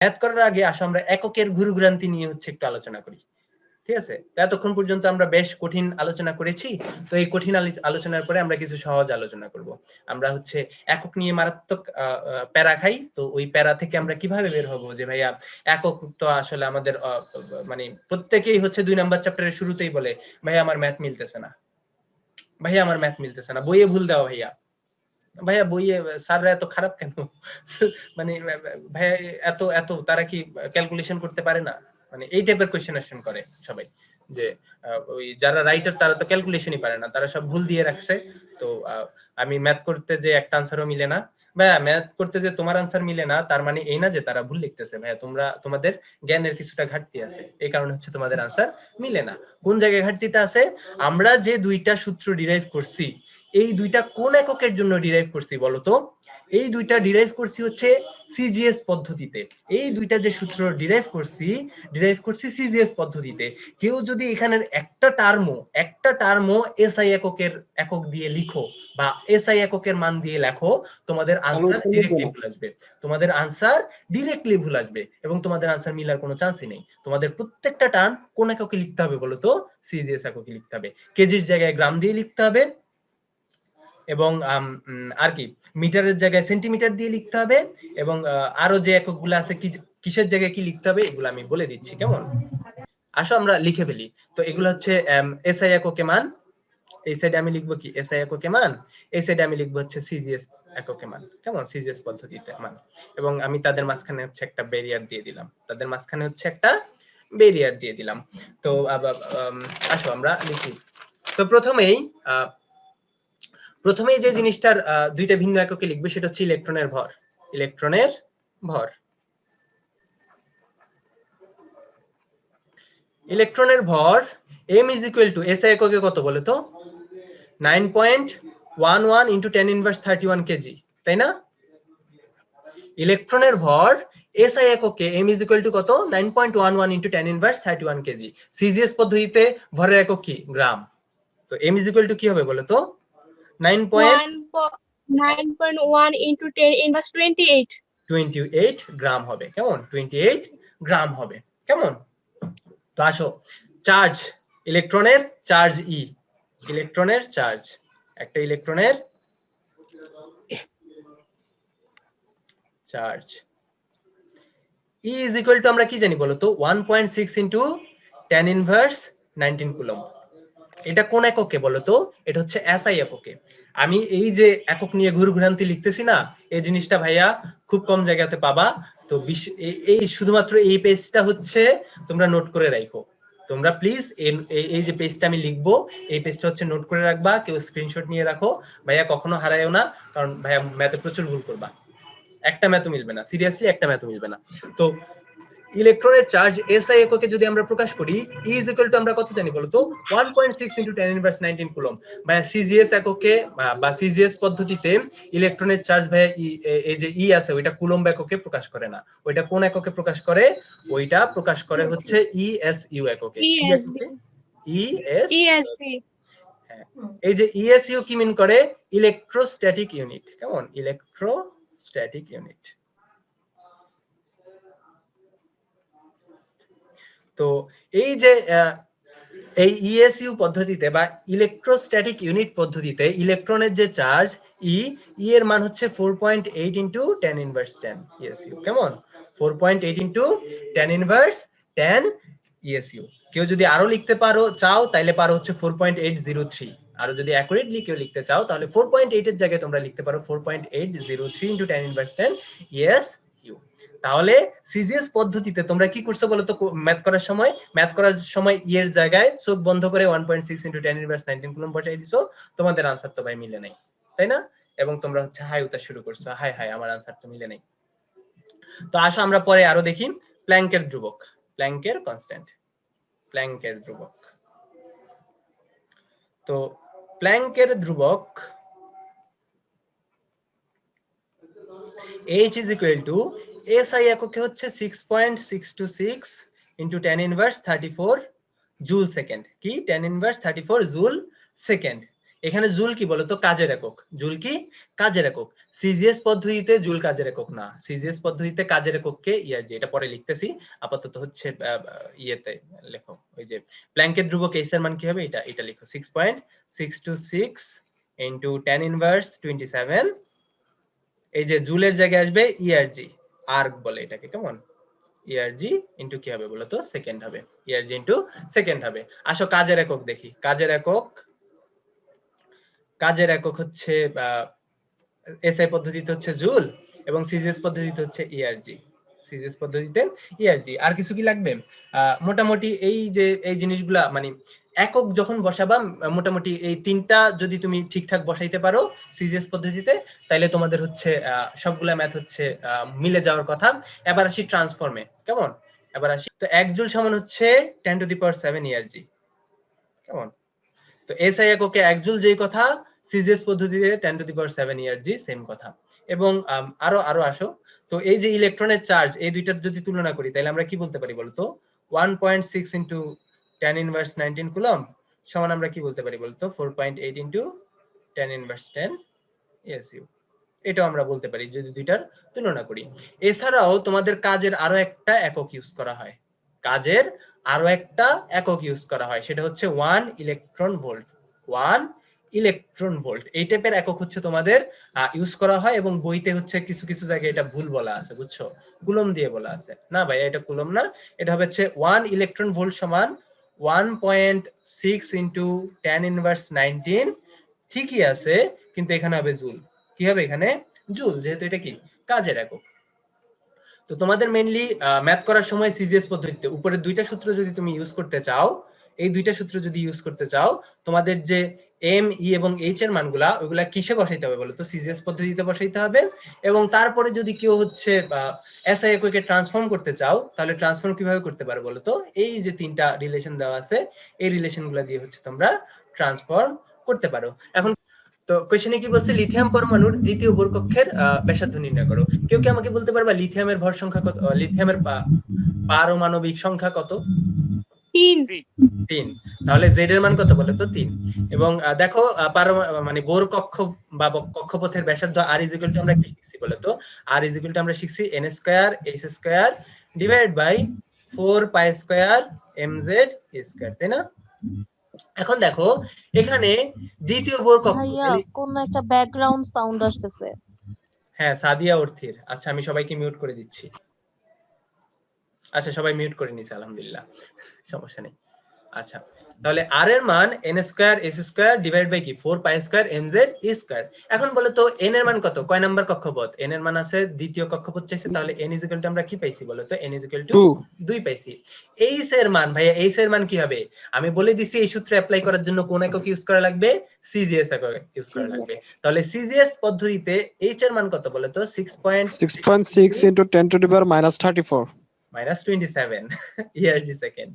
Math করার আগে আসো আমরা এককের ঘুরঘুরান্তি নিয়ে হচ্ছে একটু আলোচনা করি। ঠিক আছে, এতক্ষণ পর্যন্ত আমরা বেশ কঠিন আলোচনা করেছি। তো এই কঠিন আলোচনার পরে আমরা কিছু সহজ আলোচনা করব। আমরা হচ্ছে একক নিয়ে মারাত্মক প্যারা খাই, তো ওই প্যারা থেকে আমরা কিভাবে বের হবো যে ভাইয়া একক তো আসলে আমাদের মানে প্রত্যেকেই হচ্ছে 2 নাম্বার চ্যাপ্টারের শুরুতেই বলে ভাইয়া আমার ম্যাথ মিলতেছে না, ভাইয়া আমার ম্যাথ মিলতেছে না, বইয়ে ভুল দাও ভাইয়া, ভাইয়া বইয়ে স্যাররা এত খারাপ কেন মানে ভাইয়া এত এত তারা কি ক্যালকুলেশন করতে পারে না, মানে এই টাইপের কোশ্চেন করে সবাই, যে ওই যারা রাইটার তারা তো ক্যালকুলেশনই পারে না, তারা সব ভুল দিয়ে রাখছে। তো আমি ম্যাথ করতে যে একটা আনসারও মিলে না, ভাইয়া ম্যাথ করতে যে তোমার আনসার মিলে না তার মানে এই না যে তারা ভুল লিখতেছে, ভাইয়া তোমাদের জ্ঞানের কিছুটা ঘাটতি আছে, এই কারণে হচ্ছে তোমাদের আনসার মিলে না। কোন জায়গায় ঘাটতিটা আছে? আমরা যে দুইটা সূত্র ডিরাইভ করছি, এই দুইটা কোন এককের জন্য ডিরাইভ করছি বলতো? এই দুইটা ডিরাইভ করছি হচ্ছে সিজিএস পদ্ধতিতে। এই দুইটা যে সূত্র ডিরাইভ করছি সিজিএস পদ্ধতিতে। কেউ যদি এখানের একটা টার্মও এসআই একক দিয়ে লিখো বা এসআই এককের মান দিয়ে লেখো, তোমাদের আনসার ডিরেক্টলি ভুল আসবে, তোমাদের আনসার ডিরেক্টলি ভুল আসবে এবং তোমাদের আনসার মিলার কোনো চান্সই নেই। তোমাদের প্রত্যেকটা টার্ম কোন এককে লিখতে হবে বলতো? সিজিএস এককে লিখতে হবে। কেজির জায়গায় গ্রাম দিয়ে লিখতে হবে এবং আর কি মিটারের জায়গায় সেন্টিমিটার দিয়ে লিখতে হবে এবং আরো যে এককগুলো আছে কিসের জায়গায় কি লিখতে হবে এগুলো আমি বলে দিচ্ছি, কেমন? আসো আমরা লিখে ফেলি। তো এগুলো হচ্ছে এসআই এককে মান, এই সাইডে আমি লিখবো কি এসআই এককে মান, এই সাইডে আমি লিখবো হচ্ছে সিজিএস এককে মান, কেমন? সিজিএস পদ্ধতিতে মান। এবং আমি তাদের মাঝখানে হচ্ছে একটা ব্যারিয়ার দিয়ে দিলাম, তো আসো আমরা লিখি। তো প্রথমেই যে জিনিসটার দুইটা ভিন্ন এককে লিখবে সেটা হচ্ছে ইলেকট্রনের ভর। ইলেকট্রনের ভর, ইলেকট্রনের ভর m is equal to SI এককে কত বলে তো? 9.11 into 10 inverse 31 কেজি, তাই না? ইলেকট্রনের ভর SI এককে m is equal to কত? 9.11 into 10 inverse 31 কেজি। সিজিএস পদ্ধতিতে ভরের একক কি? গ্রাম। তো m is equal to কি হবে বলে তো? 9.1 into 10 inverse 28 গ্রাম হবে, কেমন? 28 গ্রাম হবে, কেমন? তো আসো চার্জ, ইলেকট্রনের চার্জ ই, ইলেকট্রনের চার্জ, একটা ইলেকট্রনের charge E is equal two আমরা কি জানি বলো তো? 1.6 ইনটু 10 ইনভার্স 19 কুলম্ব। এটা কোন এককে বলো তো? এটা হচ্ছে এসআই এককে। আমি এই যে একক নিয়ে ঘুরঘুরান্তি লিখতেছি না, এই জিনিসটা ভাইয়া খুব কম জায়গাতে পাবা। তো এই শুধুমাত্র এই পেজটা হচ্ছে তোমরা নোট করে রাখো। তোমরা প্লিজ এই যে পেজটা আমি লিখবো, এই পেজটা হচ্ছে নোট করে রাখবা, কেউ স্ক্রিনশট নিয়ে রাখো, ভাইয়া কখনো হারায়ও না, কারণ ভাইয়া ম্যাথে প্রচুর ভুল করবা, একটা ম্যাথও মিলবে না, সিরিয়াসলি একটা ম্যাথও মিলবে না। তো ইলেকট্রনের চার্জ এসআই এককে যদি আমরা প্রকাশ করি, ই ইজ ইকুয়াল টু আমরা কত জানি বলতো? 1.6 ইনটু 10 ইনভার্স 19 কুলম্ব। ভাইয়া সিজিএস এককে বা সিজিএস পদ্ধতিতে ইলেকট্রনের চার্জ ভাইয়া এই যে ই আছে ওইটা কুলম্ব এককে প্রকাশ করে না, ওইটা কোন এককে প্রকাশ করে? ওইটা প্রকাশ করে হচ্ছে ইএসইউ এককে। ESB। এই যে ইএসইউ কি মিন করে? ইলেকট্রোস্ট্যাটিক ইউনিট, কেমন? Electrostatic unit. তো এই যে এই ইএসইউ পদ্ধতিতে বা ইলেকট্রোস্ট্যাটিক ইউনিট পদ্ধতিতে ইলেকট্রনের যে চার্জ ই এর মান হচ্ছে 4.8 ইনটু 10 ইনভার্স 10 ইএসইউ, কেমন? 4.8 ইনটু 10 ইনভার্স 10 ইএসইউ। কেউ যদি আরো লিখতে চাও তাহলে পারো হচ্ছে 4.803, আরো যদি অ্যাকুরেটলি কেউ লিখতে চাও তাহলে 4.8 এর জায়গায় তোমরা লিখতে পারো 4.803 ইনটু 10 ইনভার্স 10 ইএসইউ। তাহলে সিজিএস পদ্ধতিতে তোমরা কি করছো বলো তো? ম্যাথ করার সময় ই এর জায়গায় চোখ বন্ধ করে 1.6 ইনটু 10 ইনভার্স 19 কুলম্ব বসাই দিছো, তোমাদের আনসার তো ভাই মিলে নাই, তাই না? এবং তোমরা হচ্ছে হাই উত্তর শুরু করছো, হাই হাই আমার আনসার তো মিলে নাই। তো আসো আমরা পরে আরো দেখি প্ল্যাঙ্কের ধ্রুবক, প্ল্যাঙ্কের কনস্ট্যান্ট, প্ল্যাঙ্কের ধ্রুবক। তো প্ল্যাঙ্কের ধ্রুবক h is equal to SI এককে হচ্ছে 6.626 into 10 inverse 34 জুল সেকেন্ড। কি? 10 inverse 34 জুল সেকেন্ড। এখানে জুল কি বলতো? কাজের একক। জুল কি? কাজের একক। সিজিএস পদ্ধতিতে জুল কাজের একক না, সিজিএস পদ্ধতিতে কাজের এককে ইআরজি। এটা পরে লিখতেছি, আপাতত হচ্ছে ইয়েতে লেখো, ওই যে প্ল্যাঙ্কের ধ্রুবক এইচ এর মান কি হবে এটা লিখো, 6.626 ইনটু 10 ইনভার্স 27। এই যে জুলের জায়গায় আসবে ইআরজি, আর্ক বলে এটাকে, কেমন? ইআরজি ইনটু কি হবে বলতো? সেকেন্ড হবে, ইআরজি ইনটু সেকেন্ড হবে। আসো কাজের একক দেখি। কাজের একক হচ্ছে এসআই পদ্ধতিতে হচ্ছে জুল এবং সিজিএস পদ্ধতিতে হচ্ছে ইআরজি। সিজিএস পদ্ধতিতে ইআরজি। আর কিছু কি লাগবে? মোটামুটি এই যে এই জিনিসগুলা মানে একক যখন বসাবা, মোটামুটি এই তিনটা যদি তুমি ঠিকঠাক বসাইতে পারো সিজিএস পদ্ধতিতে, তাইলে তোমাদের হচ্ছে সবগুলা ম্যাথ হচ্ছে মিলে যাওয়ার কথা। এবার আসি ট্রান্সফর্মে, কেমন? এবার আসি, তো 1 জুল সমান হচ্ছে 10⁻7 ইআরজি, কেমন? তো এসআই এককে 1 জুল যেই কথা, সিজিএস পদ্ধতিতে 10⁻7 ইআরজি সেম কথা। এবং আরো আসো, তো এই যে ইলেকট্রনের চার্জ, এই দুইটার যদি তুলনা করি তাহলে আমরা কি বলতে পারি বলতো? 1.6 ইনটু 10 ইনভার্স 19 কুলম্ব সমান আমরা কি বলতে পারি বলতো? 4.8 ইনটু 10 ইনভার্স 10 এসইউ। এটাও আমরা বলতে পারি যদি দুইটার তুলনা করি। এছাড়াও তোমাদের কাজের আরো একটা একক ইউজ করা হয়, কাজের আরো একটা একক ইউজ করা হয়, সেটা হচ্ছে 1 ইলেকট্রন ভোল্ট। 1 ইলেকট্রন ভোল্ট এই টাইপের একক হচ্ছে তোমাদের ইউজ করা হয়, এবং বইতে হচ্ছে কিছু কিছু জায়গায় এটা ভুল বলা আছে, বুঝছো? কুলম দিয়ে বলা আছে। না ভাই, এটা কুলম না, এটা হচ্ছে 1 ইলেকট্রন ভোল্ট সমান 1.6 ইনটু 10 ইনভার্স 19। ঠিকই আছে, কিন্তু এখানে হবে জুল। কি হবে এখানে? জুল, যেহেতু এটা কি কাজের একক। তো তোমাদের মেইনলি ম্যাথ করার সময় সিজিএস পদ্ধতিতে উপরের দুইটা সূত্র যদি তুমি ইউজ করতে চাও, এই দুইটা সূত্র যদি ইউজ করতে চাও, তোমাদের যে এম ই এবং এইচ এর মানগুলা ওইগুলা কিসে বসাইতে হবে বলো তো? সিজিএস পদ্ধতিতে বসাইতে হবে। এবং তারপরে যদি কেউ হচ্ছে এসআই এককে ট্রান্সফর্ম করতে চাও, তাহলে ট্রান্সফর্ম কিভাবে করতে পারো বলো তো? এই যে তিনটা রিলেশন দেওয়া আছে, এই রিলেশনগুলো দিয়ে হচ্ছে তোমরা ট্রান্সফর্ম করতে পারো। এখন তো কোশ্চেনে কি বলছে? লিথিয়াম পরমাণুর দ্বিতীয় ভর কক্ষের ব্যাসার্ধ নির্ণয় করো। কেউ কি আমাকে বলতে পারবা লিথিয়ামের ভর সংখ্যা কত? লিথিয়ামের পারমাণবিক সংখ্যা কত? 3 3। তাহলে জেড এর মান কত বলো তো? 3। এবং দেখো মানে বোর কক্ষ বা কক্ষপথের ব্যাসার্ধ আর ইকুয়াল টু আমরা কি শিখছি বলো তো? আর ইকুয়াল টু আমরা শিখছি n square h square divide by 4 pi square mz square, তাই না? এখন দেখো এখানে দ্বিতীয় বোর কক্ষ, ভাইয়া কোন একটা ব্যাকগ্রাউন্ড সাউন্ড আসতেছে। হ্যাঁ সাদিয়া অর্থির। আচ্ছা আমি সবাইকে মিউট করে দিচ্ছি। আচ্ছা সবাই মিউট করে নিছে, আলহামদুলিল্লাহ, সমস্যা নেই। আচ্ছা তাহলে আর এর মান n square s square divide by কি 4 পাই স্কয়ার mz স্কয়ার। এখন বলো তো n এর মান কত? কয় নাম্বার কক্ষপথ? n এর মান আছে দ্বিতীয় কক্ষপথ চাইছে, তাহলে n ইজ ইকুয়াল টু আমরা কি পাইছি বলো তো? n ইজ ইকুয়াল টু 2 পাইছি। h এর মান, ভাইয়া h এর মান কি হবে? আমি বলে দিছি এই সূত্র অ্যাপ্লাই করার জন্য কোন একক ইউজ করা লাগবে? সিজিএস একক ইউজ করা লাগবে। তাহলে সিজিএস পদ্ধতিতে h এর মান কত বলো তো? 6.6 into 10 to the power minus 34 minus 27 ERG second.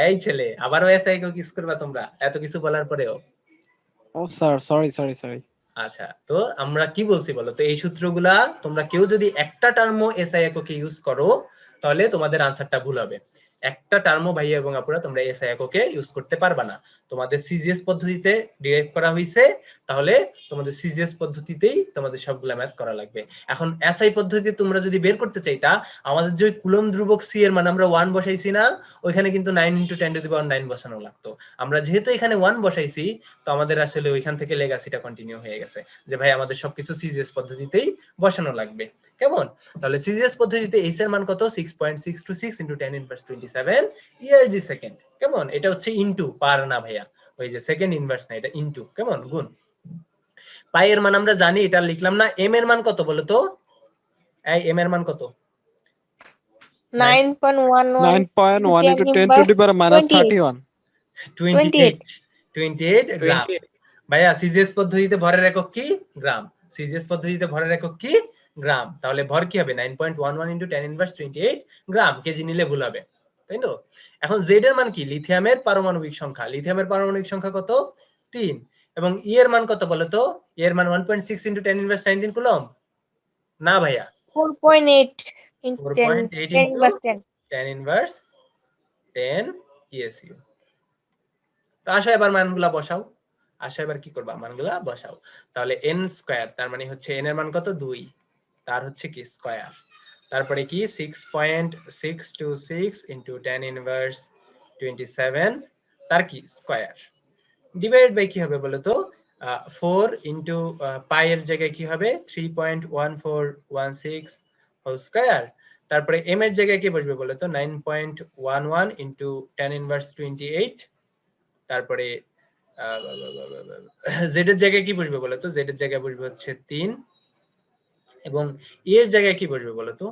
এই ছেলে আবারও এসআই একক ইউজ করবা তোমরা এত কিছু বলার পরেও? oh sir sorry আচ্ছা তো আমরা কি বলছি বলো তো? এই সূত্রগুলা তোমরা কেউ যদি একটা টার্মও এসআই এককে ইউজ করো, তাহলে তোমাদের আনসারটা ভুল হবে। একটা টার্মও ভাইয়া এবং আপুরা তোমরা এসআই এককে ইউজ করতে পারবা না। তোমাদের সিজিএস পদ্ধতিতে ডিরাইভ করা হইছে, তাহলে তোমাদের সিজিএস পদ্ধতিতেই তোমাদের সবগুলা ম্যাথ করা লাগবে। এখন এসআই পদ্ধতিতে তোমরা যদি বের করতে চাইতা, আমাদের যে কুলম ধ্রুবক সি এর মান আমরা 1 বসাইছি না, ওইখানে কিন্তু 9 * 10 to the power 9 বসানো লাগতো। আমরা যেহেতু এখানে 1 বসাইছি, তো আমাদের আসলে ওইখান থেকে লেগাসিটা কন্টিনিউ হয়ে গেছে যে ভাই আমাদের সবকিছু সিজিএস পদ্ধতিতেই বসানো লাগবে, কেমন? তাহলে সিজিএস পদ্ধতিতে এইচ এর মান কত? 6.626 * 10 ইনভার্স 27 ইআরজি সেকেন্ড, কেমন? এটা হচ্ছে ইনটু, পার না ভাইয়া, ওই যে সেকেন্ড ইনভার্স না, এটা ইনটু, কেমন? গুণ। পাই এর মান আমরা জানি, এটা লিখলাম না। এম এর মান কত বলো তো? এই এম এর মান কত? 9.11 9.1 into 10 to the power minus 31 28 গ্রাম। ভাইয়া সিজিএস পদ্ধতিতে ভরের একক কি? গ্রাম। সিজিএস পদ্ধতিতে ভরের একক কি? গ্রাম। তাহলে ভর কি হবে? 9.11 into 10 inverse 28 গ্রাম। কেজি নিলে ভুল হবে, তাই তো? এখন জেড এর মান কি? লিথিয়ামের পারমাণবিক সংখ্যা। লিথিয়ামের পারমাণবিক সংখ্যা কত? 3। এবং ই এর মান কত বলো তো? ই এর মান 1.6 into 10 inverse 19 কুলম্ব। না ভাইয়া, 4.8 into 4.8 10 into inverse 10 10 inverse 10 ESU। তো আসো এবার মানগুলা বসাও। আসো এবার কি করবা, মানগুলা বসাও। তাহলে n স্কয়ার তার মানে হচ্ছে n এর মান কত 2, তার হচ্ছে কি স্কয়ার, তারপরে কি 6.626 ইনটু tan ইনভার্স 27 তার কি স্কয়ার, ডিভাইড বাই কি হবে বলো তো 4 ইনটু পাই এর জায়গায় কি হবে 3.1416 হোল স্কয়ার, তারপরে m এর জায়গায় কি বসবে বলো তো 9.11 ইনটু tan ইনভার্স 28, তারপরে z এর জায়গায় কি বসবে বলো তো, z এর জায়গায় বসবে হচ্ছে 3, এবং e এর জায়গায় কি বসবে বলো তো,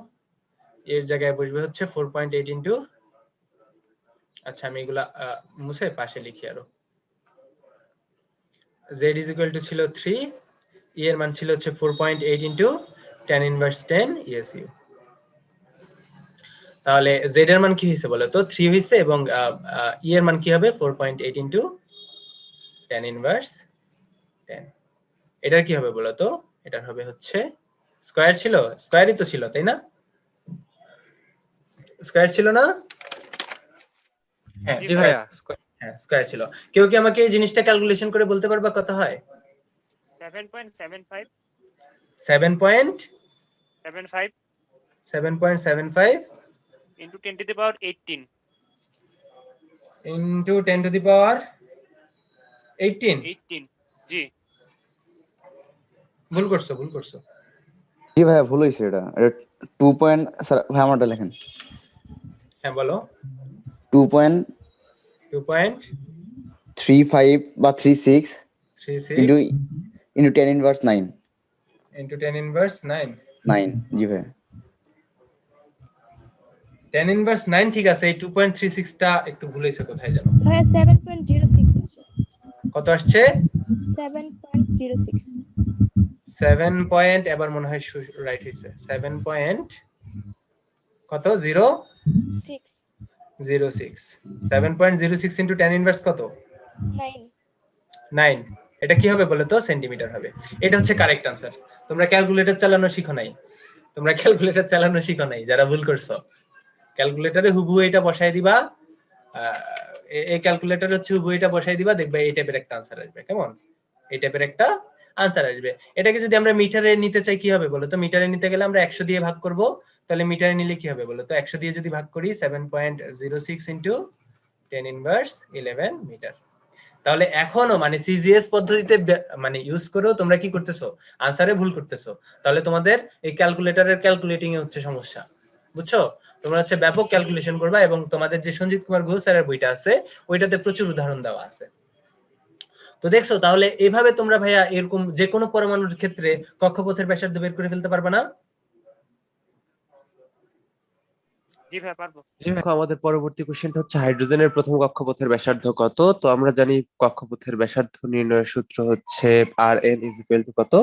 এর জায়গায় বসবে হচ্ছে 4.8 ইনটু, আচ্ছা আমি এগুলা মুছে পাশে লিখি আরো, z is equal to ছিল 3, e এর মান ছিল হচ্ছে 4.8 ইনটু tan ইনভার্স 10 ESU। তাহলে z এর মান কি হইছে বলো তো 3 হইছে, এবং e এর মান কি হবে 4.8 ইনটু tan ইনভার্স 10, এটার কি হবে বলো তো, এটার হবে হচ্ছে স্কয়ার, ছিল স্কয়ারই তো ছিল তাই না, স্কয়ার ছিল না, হ্যাঁ জি ভাইয়া হ্যাঁ স্কয়ার ছিল। কেউ কি আমাকে এই জিনিসটা ক্যালকুলেশন করে বলতে পারবা কত হয়? 7.75 7.75 into 10 to the power 18 into 10 to the power 18, জি ভুল করছো ভুল করছো। জি ভাইয়া ভুল হয়েছে, এটা 2 পয়েন্ট, স্যার ভাই আমারটা লেখেন, হ্যাঁ বলো 2.35 বা 36 2.36 ইন্টু 10 ইনভার্স 9 into 10 inverse 9, জি ভাইয়া 10 inverse 9 ঠিক আছে, এই 2.36 টা একটু ভুল হয়েছে কোথায় জানো, ভাইয়া 7.06 আসে। কত আসছে 7.06 7 পয়েন্ট, এবার মনে হয় রাইট হইছে 7 পয়েন্ট কত 6 006, 7.06 ইনটু 10 ইনভার্স কত 9 9, এটা কি হবে বলো তো সেন্টিমিটার হবে। এটা হচ্ছে কারেক্ট আনসার। তোমরা ক্যালকুলেটর চালানো শিখো নাই, তোমরা ক্যালকুলেটর চালানো শিখো নাই যারা ভুল করছো, ক্যালকুলেটরে হুবহু এটা বসাই দিবা, এই ক্যালকুলেটর হচ্ছে হুবহু এটা বসাই দিবা, দেখবে এই টাইপের একটা আনসার আসবে, কেমন এই টাইপের একটা আনসার আসবে। এটাকে যদি আমরা মিটারে নিতে চাই কি হবে বলো তো, মিটারে নিতে গেলে আমরা 100 দিয়ে ভাগ করব, তাহলে মিটারে নিলে কি হবে বলো তো 100 দিয়ে যদি ভাগ করি 7.06 ইনটু 10 ইনভার্স 11 মিটার। তাহলে এখনো মানে সিজিএস পদ্ধতিতে মানে ইউজ করেও তোমরা কি করতেছো, আনসারে ভুল করতেছো, তাহলে তোমাদের এই ক্যালকুলেটরের ক্যালকুলেটিং এ হচ্ছে সমস্যা, বুঝছো? তোমরা হচ্ছে ব্যাপক ক্যালকুলেশন করবা, এবং তোমাদের যে সঞ্জিত কুমার ঘোষ স্যারের বইটা আছে ওইটাতে প্রচুর উদাহরণ দেওয়া আছে। তো দেখছো, তাহলে এইভাবে তোমরা ভাইয়া এরকম যে কোনো পরমাণুর ক্ষেত্রে কক্ষপথের ব্যাসার্ধ বের করে ফেলতে পারবে না? জি ভাই পারবো। দেখো আমাদের পরবর্তী কোশ্চেনটা হচ্ছে হাইড্রোজেনের প্রথম কক্ষপথের ব্যাসার্ধ কত। তো আমরা জানি কক্ষপথের ব্যাসার্ধ নির্ণয়ের সূত্র হচ্ছে Rn is equal to কত,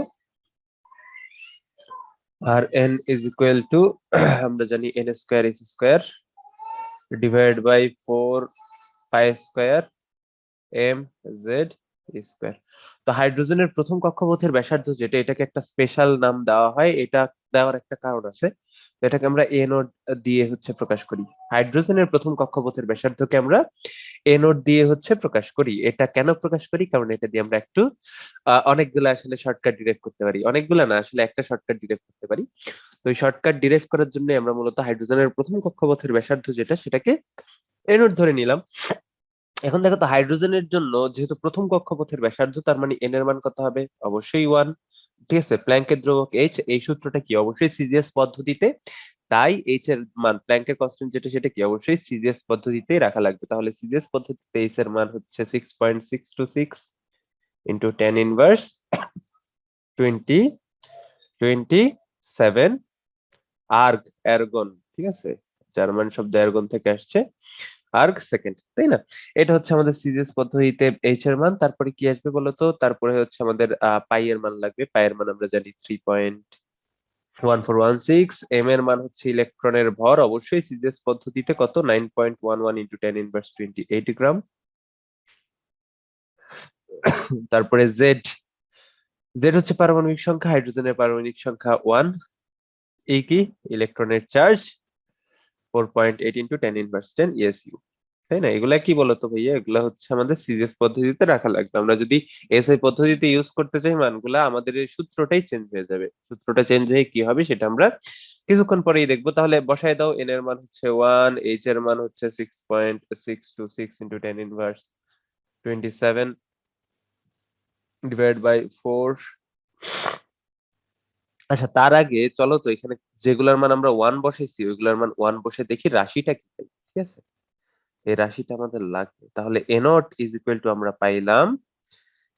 Rn is equal to আমরা জানি n square s square divide by 4 pi square m z square. তো হাইড্রোজেনের প্রথম কক্ষপথের ব্যাসার্ধ যেটা, এটাকে একটা স্পেশাল নাম দেওয়া হয়, এটা দেওয়ার একটা কারণ আছে। তো এটাকে আমরা এ নোট দিয়ে হচ্ছে প্রকাশ করি। হাইড্রোজেনের প্রথম কক্ষপথের ব্যাসার্ধকে আমরা এ নোট দিয়ে হচ্ছে প্রকাশ করি। এটা কেন প্রকাশ করি, কারণ এটা দিয়ে আমরা একটু অনেকগুলো আসলে শর্টকাট ডিরাইভ করতে পারি, অনেকগুলো না আসলে একটা শর্টকাট ডিরাইভ করতে পারি। তো এই শর্টকাট ডিরাইভ করার জন্য আমরা মূলত হাইড্রোজেনের প্রথম কক্ষপথের ব্যাসার্ধ যেটা, সেটাকে এ নোট ধরে নিলাম। এখন দেখো তো হাইড্রোজেনের জন্য যেহেতু প্রথম কক্ষপথের ব্যাসার্ধ, তার মানে এন এর মান কত হবে, অবশ্যই 1, ঠিক আছে। প্ল্যাঙ্কের ধ্রুবক এইচ, এই সূত্রটা কি অবশ্যই সিজিএস পদ্ধতিতে, তাই এইচ এর মান প্ল্যাঙ্কের কনস্ট্যান্ট যেটা, সেটা কি অবশ্যই সিজিএস পদ্ধতিতেই রাখা লাগবে। তাহলে সিজিএস পদ্ধতিতে এইচ এর মান হচ্ছে 6.626 ইনটু 10 ইনভার্স 27 আর্গ এরগন, ঠিক আছে, জার্মান শব্দ এরগন থেকে আসছে, আর্গ সেকেন্ড, তাই না? এটা হচ্ছে আমাদের সিজিএস পদ্ধতিতে এইচ এর মান। তারপরে কি আসবে বলতো, তারপরে হচ্ছে আমাদের পাই এর মান লাগবে। পাই এর মান আমরা জানি 3.1416, এম এর মান হচ্ছে ইলেকট্রনের ভর, অবশ্যই সিজিএস পদ্ধতিতে কত 9.11 ইনটু 10 ইনভার্স 28 গ্রাম। তারপরে জেড, জেড হচ্ছে পারমাণবিক সংখ্যা, হাইড্রোজেনের পারমাণবিক সংখ্যা 1, এই কি ইলেকট্রনের চার্জ 4.8 ইনটু 10 ইনভার্স 10 ESU। তাই না? এগুলা কি বলতো ভাইয়া, এগুলা হচ্ছে আমাদের সিরিয়াস পদ্ধতিতে রাখা লাগবে। আমরা যদি এসআই পদ্ধতিতে ইউজ করতে চাই মানগুলা, আমাদের এই সূত্রটাই চেঞ্জ হয়ে যাবে। সূত্রটা চেঞ্জ হয়ে কি হবে সেটা আমরা কিছুক্ষণ পরেই দেখবো। তাহলে বসায় দাও, এন এর মান হচ্ছে 1, এইচ এর মান হচ্ছে 6.626 ইন্টু 10 ইনভার্স 27 ডিভাইড বাই 4। আচ্ছা, তার আগে চলো তো এখানে যেগুলার মান আমরা 1 বসাইছি ওইগুলার মান 1 বসে দেখি রাশিটা কি পাই। ঠিক আছে, এই রাশিটা আমাদের লাগবে। তাহলে A nought is equal two আমরা পাইলাম,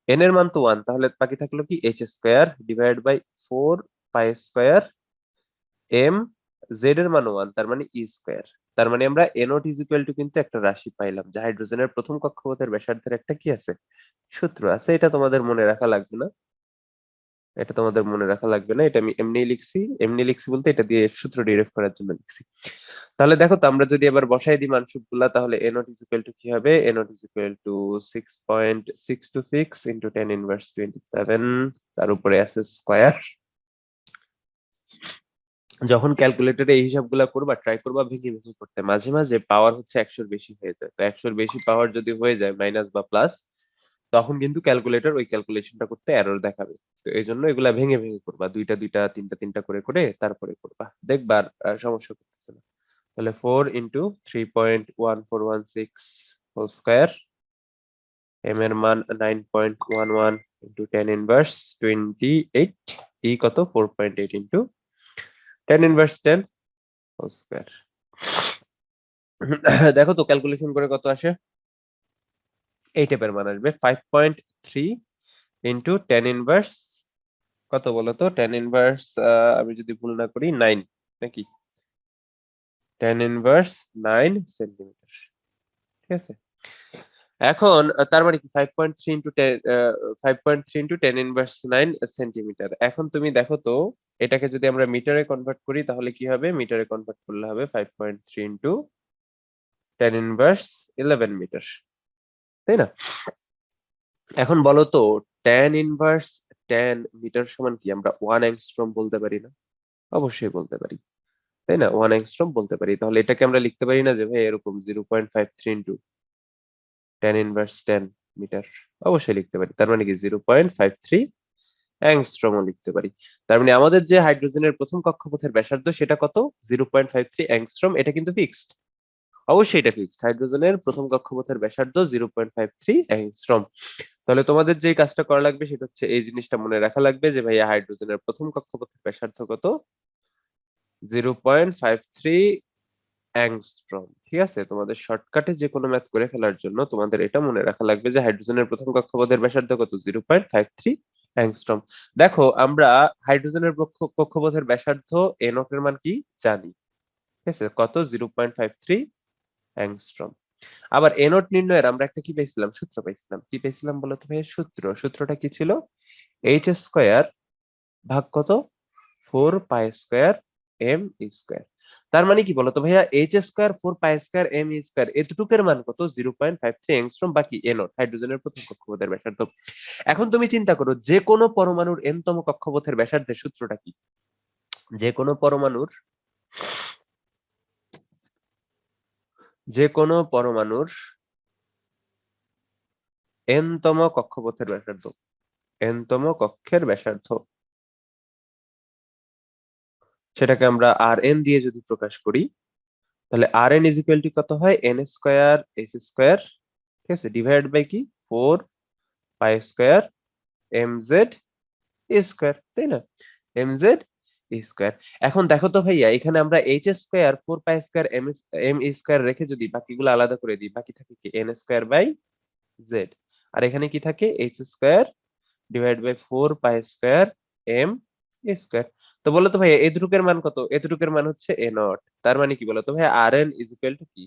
এন এর মান তো 1, তাহলে বাকি থাকলো কি H square divide by 4 pi square M, Z এর মান 1, তার মানে ই স্কোয়ার। তার মানে আমরা এ নট ইজ ইকুয়াল টু কিন্তু একটা রাশি পাইলাম, যা হাইড্রোজেনের প্রথম কক্ষপথের ব্যাসার্ধের একটা কি আছে, সূত্র আছে। এটা তোমাদের মনে রাখা লাগবে না, এটা তোমাদের মনে রাখা লাগবে না, এটা আমি এমনি লিখছি বলতে এটা দিয়ে সূত্র ডিরাইভ করার জন্য লিখছি। তাহলে দেখো তো, আমরা যদি এবার বসাই দিই মানসূত্রগুলা, তাহলে A nought is equal to কি হবে, A nought is equal to 6.626 into 10 inverse 27, তার উপরে আছে স্কয়ার। যখন ক্যালকুলেটরে এই হিসাবগুলা করবা, ট্রাই করবা ভেঙে ভেঙে করতে। মাঝে মাঝে পাওয়ার হচ্ছে 100 এর বেশি হয়ে যায়, তো 100 এর বেশি পাওয়ার যদি হয়ে যায় মাইনাস বা প্লাস, তখন কিন্তু ক্যালকুলেটর ওই ক্যালকুলেশনটা করতে এরর দেখাবে। তো এই জন্য এগুলা ভেঙে ভেঙে করবা, দুইটা দুইটা তিনটা তিনটা করে করে তারপরে করবা, দেখবা আর সমস্যা করতেছে না। তাহলে 4 ইন্টু 3.1416 হোল স্কয়ার, এম এর মান 9.11 ইন্টু 10 ইনভার্স 28, ই কত 4.8 ইন্টু 10 ইনভার্স 10 হোল স্কয়ার। দেখো তো ক্যালকুলেশন করে কত আসে, এই টাইপের মান আসবে 5.3 ইন্টু 10 ইনভার্স কত বলো তো, 10 ইনভার্স আমি যদি ভুল না করি 9 নাকি, 10 ইনভার্স 9 সেন্টিমিটার। ঠিক আছে, এখন তার মানে কি 5.3 ইন্টু 10, 5.3 ইন্টু 10 ইনভার্স 9 সেন্টিমিটার। এখন তুমি দেখো তো এটাকে যদি আমরা মিটারে কনভার্ট করি তাহলে কি হবে, মিটারে কনভার্ট করলে হবে 5.3 ইন্টু 10 ইনভার্স 11 মিটার, তাই না? এখন বলো তো 10 ইনভার্স 10 মিটার সমান কি আমরা 1 অ্যাংস্ট্রম বলতে পারি না? অবশ্যই বলতে পারি, তাই না? 1 অ্যাংস্ট্রম বলতে পারি। তাহলে এটাকে আমরা লিখতে পারি না যে ভাই এরকম 0.53 ইন্টু 10 ইনভার্স 10 মিটার? অবশ্যই লিখতে পারি। তার মানে কি 0.53 অ্যাংস্ট্রমও লিখতে পারি। তার মানে আমাদের যে হাইড্রোজেনের প্রথম কক্ষপথের ব্যাসার্ধ সেটা কত, 0.53 অ্যাংস্ট্রম। এটা কিন্তু ফিক্সড, অবশ্যই এটা ফিক্সড। হাইড্রোজেনের প্রথম কক্ষপথের ব্যাসার্ধ 0.53 অ্যাংস্ট্রম। তাহলে তোমাদের যে কাজটা করা লাগবে সেটা হচ্ছে এই জিনিসটা মনে রাখা লাগবে যে ভাইয়া হাইড্রোজেনের প্রথম কক্ষপথের ব্যাসার্ধ কত, 0.53 অ্যাংস্ট্রম। ঠিক আছে, তোমাদের শর্টকাটে যে কোনো ম্যাথ করে ফেলার জন্য তোমাদের এটা মনে রাখা লাগবে যে হাইড্রোজেনের প্রথম কক্ষপথের ব্যাসার্ধ কত, 0.53 অ্যাংস্ট্রম। দেখো আমরা হাইড্রোজেনের কক্ষপথের ব্যাসার্ধ এ নট এর মান কি জানি, ঠিক আছে, কত, 0.53 অ্যাংস্ট্রম। আবার এ নট নির্ণয়ের আমরা একটা কি পেয়েছিলাম, সূত্র পেয়েছিলাম। কি পেয়েছিলাম বলো তো ভাই, সূত্রটা কি ছিল, এইচ স্কয়ার ভাগ কত, 4 পাই স্কয়ার এম স্কয়ার। তার মানে কি বলতো ভাইয়া, H square 4 pi square M square এতটুকের মান কত, 0.53 অ্যাংস্ট্রম, বাকি এ নট হাইড্রোজেনের প্রথম কক্ষপথের ব্যাসার্ধ। এখন তুমি চিন্তা করো যে কোনো পরমাণুর এন তম কক্ষপথের ব্যাসার্ধের সূত্রটা কি, যে কোনো পরমাণুর এন তম কক্ষপথের ব্যাসার্ধ, এন তম কক্ষের ব্যাসার্ধ, সেটাকে আমরা আর এন দিয়ে যদি প্রকাশ করি তাহলে আর এন ইজ ইকুয়াল টু কত হয়, এন স্কয়ার এস স্কয়ার, ঠিক আছে, ডিভাইড বাই কি 4 pi square M Z square, তাই না, এম জেড স্কয়ার। এখন দেখো তো ভাইয়া, এখানে আমরা H square 4 pi square M square রেখে যদি বাকিগুলো আলাদা করে দিই, বাকি থাকে কি এন স্কয়ার বাই জেড, আর এখানে কি থাকে H square divide by 4 pi square M square. তো বলো তো ভাইয়া এই দুটোকের মান কত, এই দুটোকের মান হচ্ছে এ নট। তার মানে কি বলো তো ভাইয়া, আর এন ইজ ইকুয়াল টু কি,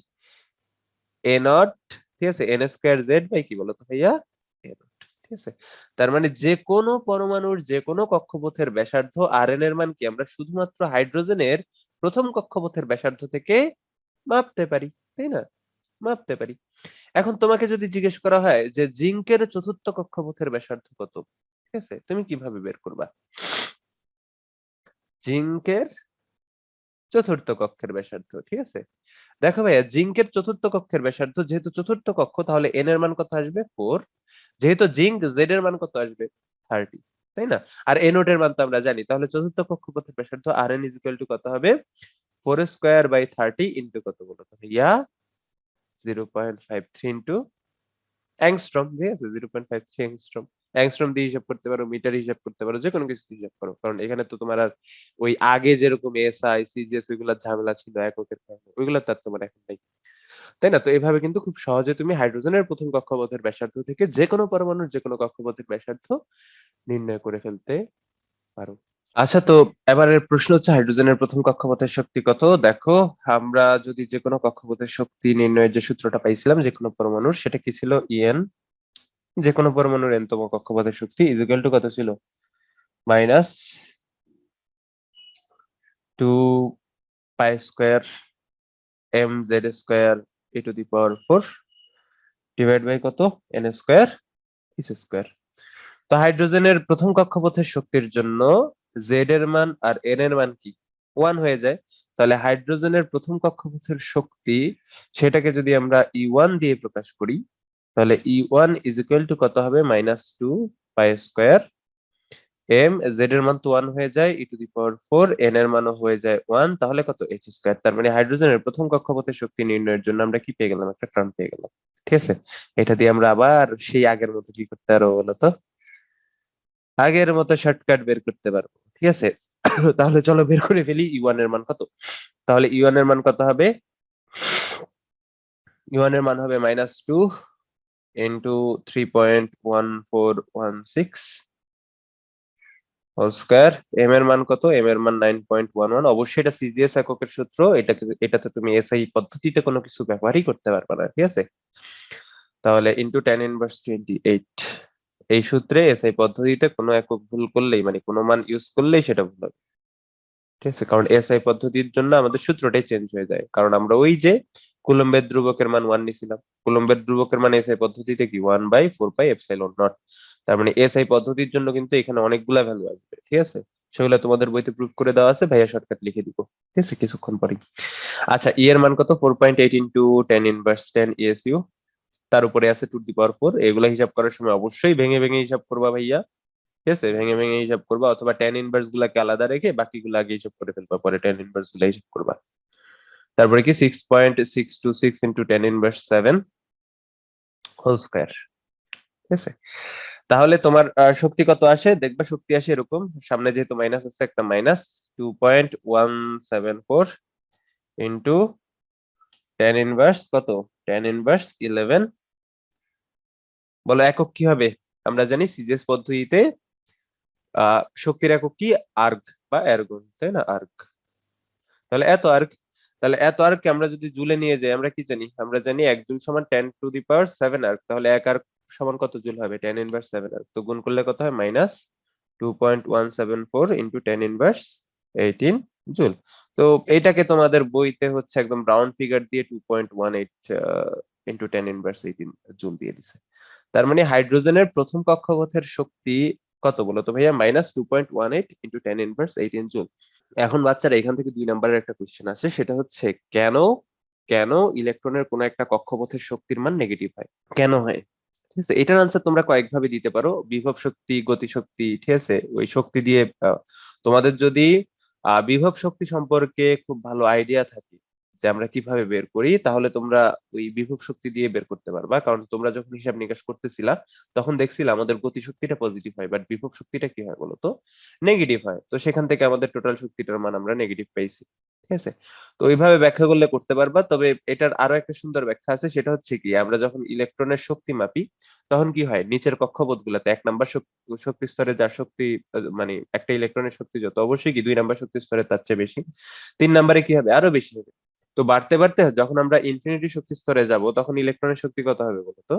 এ নট, ঠিক আছে, এন স্কয়ার জেড বাই কি বলো তো ভাইয়া, এ নট। ঠিক আছে, তার মানে যে কোনো পরমাণুর যে কোনো কক্ষপথের ব্যাসার্ধ আর এন এর মান কি আমরা শুধুমাত্র হাইড্রোজেনের প্রথম কক্ষপথের ব্যাসার্ধ থেকে মাপতে পারি, তাই না, মাপতে পারি। এখন তোমাকে যদি জিজ্ঞেস করা হয় যে জিঙ্কের চতুর্থ কক্ষপথের ব্যাসার্ধ কত, ঠিক আছে, তুমি কিভাবে বের করবা? জিঙ্কের চতুর্থ কক্ষের ব্যাসার্ধ, ঠিক আছে। দেখো ভাইয়া, জিঙ্কের চতুর্থ কক্ষের ব্যাসার্ধ যেহেতু চতুর্থ কক্ষ, তাহলে এন এর মান কত আসবে 4, যেহেতু জিঙ্ক জেড এর মান কত আসবে 30, তাই না? আর এ নোটের মান তো আমরা জানি, তাহলে চতুর্থ কক্ষপথের ব্যাসার্ধ আর এন ইজ ইকুয়াল টু কত হবে 4 স্কয়ার বাই 30 ইনটু কত বলো তো ভাইয়া 0.53 ইনটু অ্যাংস্ট্রম, ঠিক আছে, 0.53 অ্যাংস্ট্রম। অ্যাংস্ট্রম দিয়ে হিসাব করতে পারো, মিটার হিসাব করতে পারো, যে কোনো কিছু দিয়ে হিসাব করো, কারণ এখানে তো তোমার আর ওই আগে যেরকম এসআই সিজিএস ওইগুলোর ঝামেলা ছিল এককের কারণে, ওইগুলো তার তোমার এখন নাই, তাই না? তো এইভাবে কিন্তু খুব সহজে তুমি হাইড্রোজেনের প্রথম কক্ষপথের ব্যাসার্ধ থেকে যে কোনো পরমাণুর যে কোনো কক্ষপথের ব্যাসার্ধ নির্ণয় করে ফেলতে পারো। আচ্ছা, তো এবারের প্রশ্ন হচ্ছে হাইড্রোজেনের প্রথম কক্ষপথের শক্তি কত। দেখো, আমরা যদি যে কোনো কক্ষপথের শক্তি নির্ণয়ের যে সূত্রটা পাইছিলাম যে কোনো পরমাণুর, সেটা কি ছিল? ইএন, যে কোনো পরমাণুর এন তম কক্ষপথের শক্তি ইজ ইকুয়াল টু কত ছিল? Minus 2 pi square M Z square E to the power 4 divide by কত? N square S square. তো হাইড্রোজেনের প্রথম কক্ষপথের শক্তির জন্য জেড এর মান আর এন এর মান কি 1 হয়ে যায়, তাহলে হাইড্রোজেনের প্রথম কক্ষপথের শক্তি, সেটাকে যদি আমরা E1 দিয়ে প্রকাশ করি, তাহলে E1 ইজ ইকুয়াল টু কত হবে? Minus 2 pi square M, Z এর মান তো 1 হয়ে যায় ই টু দি পাওয়ার 4, এন এর মানও হয়ে যায় 1, তাহলে কত? H square. তার মানে হাইড্রোজেনের প্রথম কক্ষপথের শক্তি নির্ণয়ের জন্য আমরা কি পেয়ে গেলাম? একটা টার্ম পেয়ে গেলাম, ঠিক আছে। এটা দিয়ে আমরা আবার সেই আগের মতো কি করতে পারবো বলতো? আগের মতো শর্টকাট বের করতে পারবো, ঠিক আছে। তাহলে চলো বের করে ফেলি ইউয়ান এর মান কত। তাহলে ইউয়ান এর মান কত হবে? ইউয়ান এর মান হবে minus 2 into 3.1416 whole square. M এর মান কত? এম এর মান 9.11। অবশ্যই এটা সিজিএস এককের সূত্র, এটাতে তুমি এসআই পদ্ধতিতে কোনো কিছু ব্যবহারই করতে পারবে না, ঠিক আছে। তাহলে ইন্টু 10 ইনভার্স 28, এই সূত্রে এসআই পদ্ধতিতে কোনো একক ভুল করলেই, মানে কোনো মান ইউজ করলেই সেটা ভুল হবে, ঠিক আছে। কারণ এসআই পদ্ধতির জন্য আমাদের সূত্রটাই চেঞ্জ হয়ে যায়, কারণ আমরা ওই যে কুলম্বের ধ্রুবকের মান 1 নিছিলাম, কুলম্বের ধ্রুবকের মান এসআই পদ্ধতিতে কি 1/4πε0। তার মানে এসআই পদ্ধতির জন্য কিন্তু এখানে অনেকগুলা ভ্যালু আসবে, ঠিক আছে। সেগুলো তোমাদের বইতে প্রুফ করে দেওয়া আছে, ভাইয়া শর্টকাট লিখে দিব, ঠিক আছে, কিছুক্ষণ পরে। আচ্ছা, ই এর মান কত? 4.8 ইন্টু 10 ইনভার্স 10 ইএসইউ, তার উপরে আছে টু দি পাওয়ার 4। এগুলা হিসাব করার সময় অবশ্যই ভেঙে ভেঙে হিসাব করবা ভাইয়া, ঠিক আছে, ভেঙে ভেঙে হিসাব করবা, অথবা tan ইনভার্স গুলাকে আলাদা রেখে বাকিগুলো আগে হিসাব করে ফেলবা, পরে tan ইনভার্স গুলা হিসাব করবা। তারপরে কি 6.626 ইনটু 10 ইনভার্স 7 হোল স্কয়ার, ঠিক আছে। তাহলে তোমার শক্তি কত আসে দেখবা? শক্তি আসে এরকম, সামনে যেহেতু মাইনাস আছে একটা মাইনাস 2.174 ইনটু 10 ইনভার্স কত? 10 ইনভার্স 11। বলো একক কি হবে? আমরা জানি সিজিএস পদ্ধতিতে শক্তির একক কি? আর্গ বা এরগন, তাই না? আর্গ। তাহলে এত আর্গকে আমরা যদি জুলে নিয়ে যাই, আমরা কি জানি? আমরা জানি 1 জুল সমান 10 টু দি পাওয়ার 7 আর্গ। তাহলে 1 আর্গ সমান কত জুল হবে? 10 ইনভার্স 7 আর্গ। তো গুণ করলে কত হয়? Minus 2.174 into 10 inverse 18 joule. তো এইটাকে তোমাদের বইতে হচ্ছে একদম রাউন্ড ফিগার দিয়ে 2.18 ইনটু 10 ইনভার্স 18 জুল দিয়ে দিছে। তার মানে হাইড্রোজেনের প্রথম কক্ষপথের শক্তি কত বলো তো ভাইয়া? Minus 2.18 into 10 inverse 18 joule. এখন বাচ্চারা এখান থেকে 2 নম্বরের একটা কোশ্চেন আছে, সেটা হচ্ছে কেন কেন ইলেকট্রনের কোন একটা কক্ষপথের শক্তির মান নেগেটিভ হয়? কেন হয়? ঠিক আছে, এটার আনসার তোমরা কয়েকভাবে দিতে পারো। বিভব শক্তি, গতি শক্তি, ঠিক আছে, ওই শক্তি দিয়ে তোমাদের যদি বিভব শক্তি সম্পর্কে খুব ভালো আইডিয়া থাকে যে আমরা কিভাবে বের করি, তাহলে তোমরা ওই বিভব শক্তি দিয়ে বের করতে পারবা। কারণ তোমরা যখন হিসাব নিকাশ করতেছিলা তখন দেখছিলা আমাদের গতি শক্তিটা পজিটিভ হয়, বাট বিভব শক্তিটা কি হয় বলতো? নেগেটিভ হয়। তো সেখান থেকে আমাদের টোটাল শক্তিটার মান আমরা নেগেটিভ পাইছি, ঠিক আছে। তো ওইভাবে ব্যাখ্যা করলে করতে পারবা। তবে এটার আরো একটা সুন্দর ব্যাখ্যা আছে, সেটা হচ্ছে কি, আমরা যখন ইলেকট্রনের শক্তি মাপি তখন কি হয়, নিচের কক্ষপথ গুলাতে 1 নাম্বার শক্তি স্তরে যার শক্তি, মানে একটা ইলেকট্রনের শক্তি যত, অবশ্যই কি 2 নাম্বার শক্তি স্তরে তার চেয়ে বেশি, 3 নাম্বারে কি হবে? আরো বেশি হবে। তো বাড়তে বাড়তে যখন আমরা ইনফিনিটি শক্তি স্তরে যাব তখন ইলেকট্রনের শক্তি কত হবে বলতো?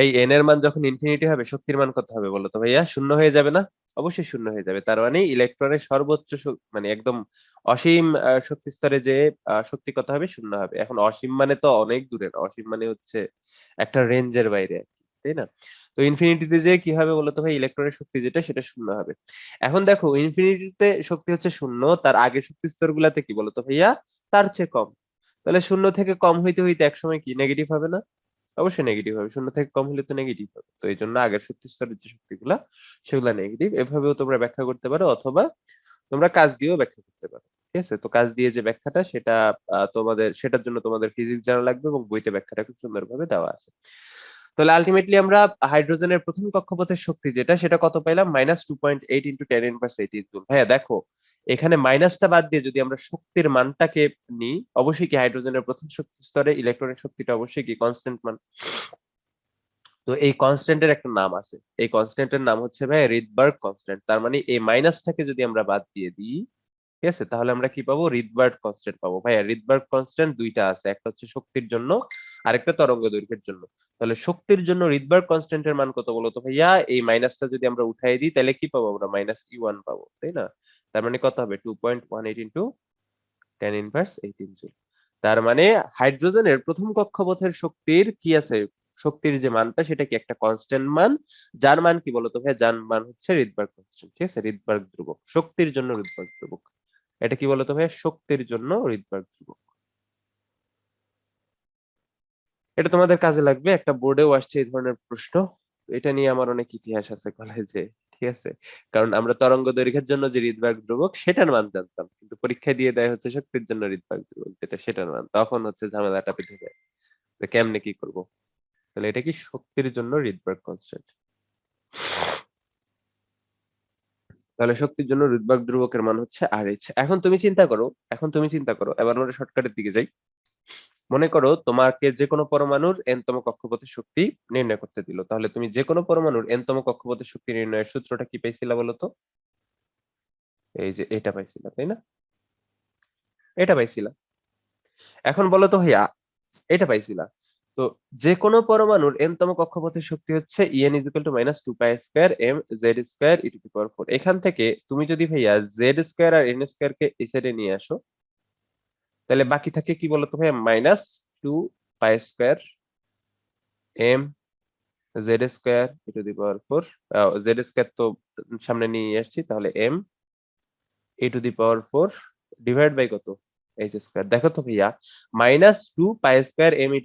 এই এন এর মান যখন ইনফিনিটি হবে, শক্তির মান কত হবে বলতো ভাইয়া? শূন্য হয়ে যাবে না? অবশ্যই শূন্য হয়ে যাবে। তার মানে ইলেকট্রনের সর্বোচ্চ মানে একদম অসীম শক্তি স্তরে যে শক্তি কত হবে? শূন্য হবে। এখন অসীম মানে তো অনেক দূরে না, অসীম মানে হচ্ছে একটা রেঞ্জের বাইরে আর কি, তাই না? তো ইনফিনিটিতে যে কি হবে বলতো ভাই, ইলেকট্রনের শক্তি যেটা সেটা শূন্য হবে। এখন দেখো ইনফিনিটিতে শক্তি হচ্ছে শূন্য, তার আগের শক্তি স্তর গুলাতে কি বলতো ভাইয়া, তার চেয়ে কম। তাহলে শূন্য থেকে কম হইতে হইতে একসময় কি নেগেটিভ হবে না? অবশ্যই নেগেটিভ হবে, শূন্য থেকে কম হলে তো নেগেটিভ হবে। তো এই জন্য আগের শক্তি স্তরের যে শক্তিগুলা সেগুলা নেগেটিভ, এভাবেও তোমরা ব্যাখ্যা করতে পারো, অথবা তোমরা কাজ দিয়েও ব্যাখ্যা করতে পারো। ঠিক আছে, তো কাজ দিয়ে যে ব্যাখ্যাটা সেটা তোমাদের, সেটার জন্য তোমাদের ফিজিক্স জানা লাগবে, এবং বইতে ব্যাখ্যাটা খুব সুন্দরভাবে দেওয়া আছে। তাহলে আলটিমেটলি আমরা হাইড্রোজেনের প্রথম কক্ষপথের শক্তি যেটা, সেটা কত পাইলাম, -2.8 × 10⁻18 জুল। ভাইয়া দেখো, এখানে মাইনাসটা বাদ দিয়ে যদি আমরা শক্তির মানটাকে নিই, অবশ্যই কি হাইড্রোজেনের প্রথম শক্তি স্তরে ইলেকট্রনের শক্তিটা অবশ্যই কি কনস্ট্যান্ট মান। তো এই কনস্ট্যান্টের একটা নাম আছে, এই কনস্ট্যান্টের নাম হচ্ছে ভাই রিডবার্গ কনস্ট্যান্ট। তার মানে এই মাইনাসটাকে যদি আমরা বাদ দিয়ে দিই, ঠিক আছে, তাহলে আমরা কি পাবো, রিডবার্গ কনস্ট্যান্ট পাবো। ভাইয়া রিডবার্গ কনস্ট্যান্ট দুইটা আছে, একটা হচ্ছে শক্তির জন্য আর একটা তরঙ্গ দৈর্ঘ্যের জন্য। তাহলে শক্তির জন্য রিডবার্গ কনস্ট্যান্টের মান কত বলতো ভাইয়া, এই মাইনাসটা যদি আমরা উঠাই দিই তাহলে কি পাবো আমরা, -E1 পাবো, তাই না? তার মানে কত হবে, 2.18 × 10⁻18 জুল। তার মানে হাইড্রোজেনের প্রথম কক্ষপথের শক্তির কি আছে, শক্তির যে মানটা সেটা কি একটা কনস্ট্যান্ট মান, যার মান কি বলতো ভাই, যার মান হচ্ছে রিডবার্গ কনস্ট্যান্ট। ঠিক আছে, রিডবার্গ ধ্রুবক, শক্তির জন্য রিডবার্গ ধ্রুবক। এটা কি বলতো ভাই, শক্তির জন্য রিডবার্গ ধ্রুবক। এটা তোমাদের কাজে লাগবে, একটা বোর্ডেও আসছে এই ধরনের প্রশ্ন। এটা নিয়ে আমার অনেক ইতিহাস আছে কলেজে। ঠিক আছে, কারণ আমরা তরঙ্গ দৈর্ঘ্যের জন্য যে রিডবার্গ ধ্রুবক সেটার মান জানতাম, কিন্তু পরীক্ষায় দিয়ে দেয় হচ্ছে শক্তির জন্য রিডবার্গ ধ্রুবক যেটা, সেটার মান। তখন হচ্ছে ঝামেলাটা বেঁধে যায় যে কেমনে কি করব। তাহলে এটা কি শক্তির জন্য রিডবার্গ কনস্ট্যান্ট। তাহলে শক্তির জন্য রিডবার্গ ধ্রুবকের মান হচ্ছে RH। এখন তুমি চিন্তা করো, এবার আমরা শর্টকাটের দিকে যাই। মনে করো তোমাকে যে কোনো পরমাণুর n-তম কক্ষপথের শক্তি নির্ণয় করতে দিল, তাহলে তুমি যে কোনো পরমাণুর n-তম কক্ষপথের শক্তি নির্ণয়ের সূত্রটা কি পাইছিলা বলতো? এই যে এটা পাইছিলা, তাই না? এটা পাইছিলা। এখন বলো তো ভাইয়া, এটা পাইছিলা। তো যে কোনো পরমাণুর n-তম কক্ষপথের শক্তি হচ্ছে En = -2π2 mz2e⁴। এখান থেকে তুমি যদি ভাইয়া z² আর n² কে এই সাইডে নিয়ে আসো, তাহলে বাকি থাকে কি বলতো ভাইয়া, -2π2 m z² z² তো সামনে নিয়ে আসছি, তাহলে m e⁴ ডিভাইড বাই কত, h²। দেখো তো ভাইয়া, -2π2 m e⁴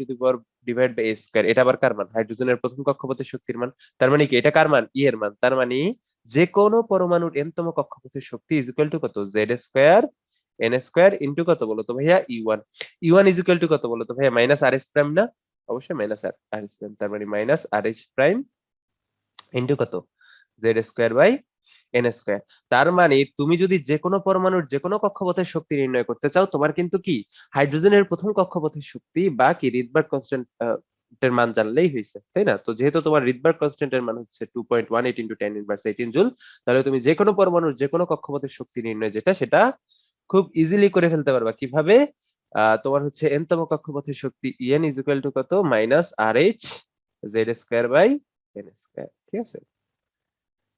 এটা আবার কার মান, হাইড্রোজেনের প্রথম কক্ষপথের শক্তির মান। তার মানে কি এটা কার মান, E এর মান। তার মানে যে কোনো পরমাণুর n-তম কক্ষপথের শক্তি কত, z² n² ইনটু কত বলতো ভাইয়া, E1। E1 কত বলতো ভাইয়া, -RH' না? অবশ্যই -RH'। তার মানে -RH' ইনটু কত, z²/n²। তার মানে তুমি যদি যে কোনো পরমাণুর যে কোনো কক্ষপথের শক্তি নির্ণয় করতে চাও, তোমার কিন্তু কি হাইড্রোজেনের প্রথম কক্ষপথের শক্তি বা কি রিডবার্গ কনস্ট্যান্ট এর মান জানলেই হয়েছে, তাই না? তো যেহেতু তোমার রিডবার্গ কনস্ট্যান্ট এর মান হচ্ছে 2.18 × 10⁻18 জুল, তাহলে তুমি যে কোনো পরমাণুর যে কোনো কক্ষপথের শক্তি নির্ণয় যেটা, সেটা খুব ইজিলি করে ফেলতে পারবা। কিভাবে? তোমার হচ্ছে n-তম কক্ষপথের শক্তি En কত, -RH z²/n²। ঠিক আছে,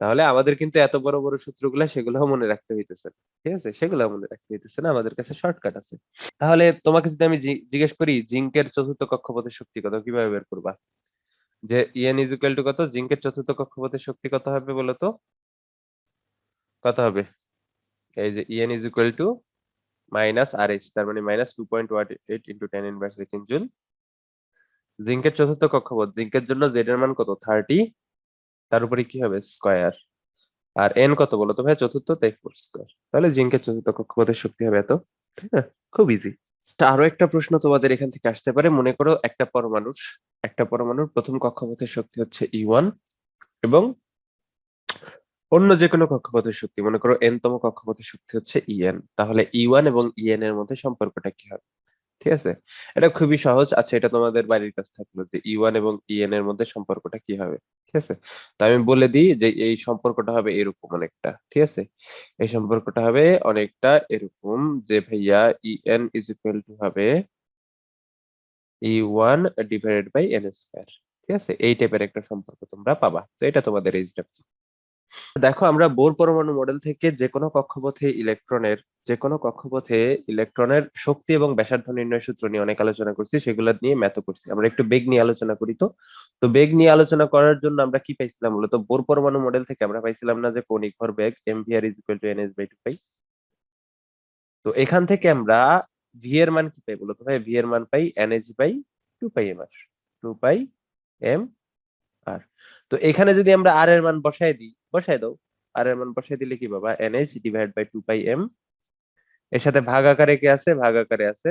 তাহলে আমাদের কিন্তু এত বড় বড় সূত্রগুলা সেগুলোও মনে রাখতে হইতেছে। ঠিক আছে, সেগুলো মনে রাখতে হইতেছে না, আমাদের কাছে শর্টকাট আছে। তাহলে তোমাকে যদি আমি জিজ্ঞেস করি জিঙ্কের চতুর্থ কক্ষপথের শক্তি কত, কিভাবে বের করবা? যে En কত, জিঙ্কের চতুর্থ কক্ষপথের শক্তি কত হবে বলতো? কত হবে? এই যে En -RH, তার মানে -2.18 × 10⁻18 জুল। জিঙ্কের চতুর্থ কক্ষপথ, জিঙ্কের জন্য z এর মান কত, 30, তার উপরে কি হবে, স্কয়ার। আর n কত বলতো ভাই, চতুর্থ, তাই 4²। তাহলে জিঙ্কের চতুর্থ কক্ষপথের শক্তি হবে এত। তাই না? খুব ইজি। আরো একটা প্রশ্ন তোমাদের এখান থেকে আসতে পারে। মনে করো একটা পরমাণুর প্রথম কক্ষপথের শক্তি হচ্ছে E1, এবং অন্য যে কোনো কক্ষপথের শক্তি, মনে করো n-তম কক্ষপথের শক্তি হচ্ছে En। তাহলে E1 এবং En এর মধ্যে সম্পর্কটা কি হবে? ঠিক আছে, এটা খুবই সহজ। আচ্ছা, এটা তোমাদের বাড়ির কাছে থাকলো যে E1 এবং En এর মধ্যে সম্পর্কটা কি হবে। ঠিক আছে, তো আমি বলে দিই যে এই সম্পর্কটা হবে এরকম অনেকটা। ঠিক আছে, এই সম্পর্কটা হবে অনেকটা এরকম যে ভাইয়া En হবে E1 / n²। ঠিক আছে, এই টাইপের একটা সম্পর্ক তোমরা পাবা। তো এটা তোমাদের এই স্টেপ। দেখো আমরা বোর পরমাণু মডেল থেকে যে কোনো কক্ষপথে ইলেকট্রনের শক্তি এবং ব্যাসার্ধ নির্ণয় সূত্র নিয়ে অনেক আলোচনা করছি, সেগুলো নিয়ে ম্যাথও করছি। আমরা একটু বেগ নিয়ে আলোচনা করি। তো তো বেগ নিয়ে আলোচনা করার জন্য আমরা কি পাইছিলাম মূলত? বোর পরমাণু মডেল থেকে আমরা পাইছিলাম না যে কৌণিক ভরবেগ mvr = nh/2 পাই। তো এখান থেকে আমরা ভি এর মান কি পাই বলতো ভাই? ভি এর মান পাই nh/2πmr, 2πmr। তো এখানে যদি আমরা আর এর মান বসাই দাও, আর এর মান বসাই দিলে কি পাবা? nh/2πm। এর সাথে ভাগ আকারে কি আছে? ভাগ আকারে আছে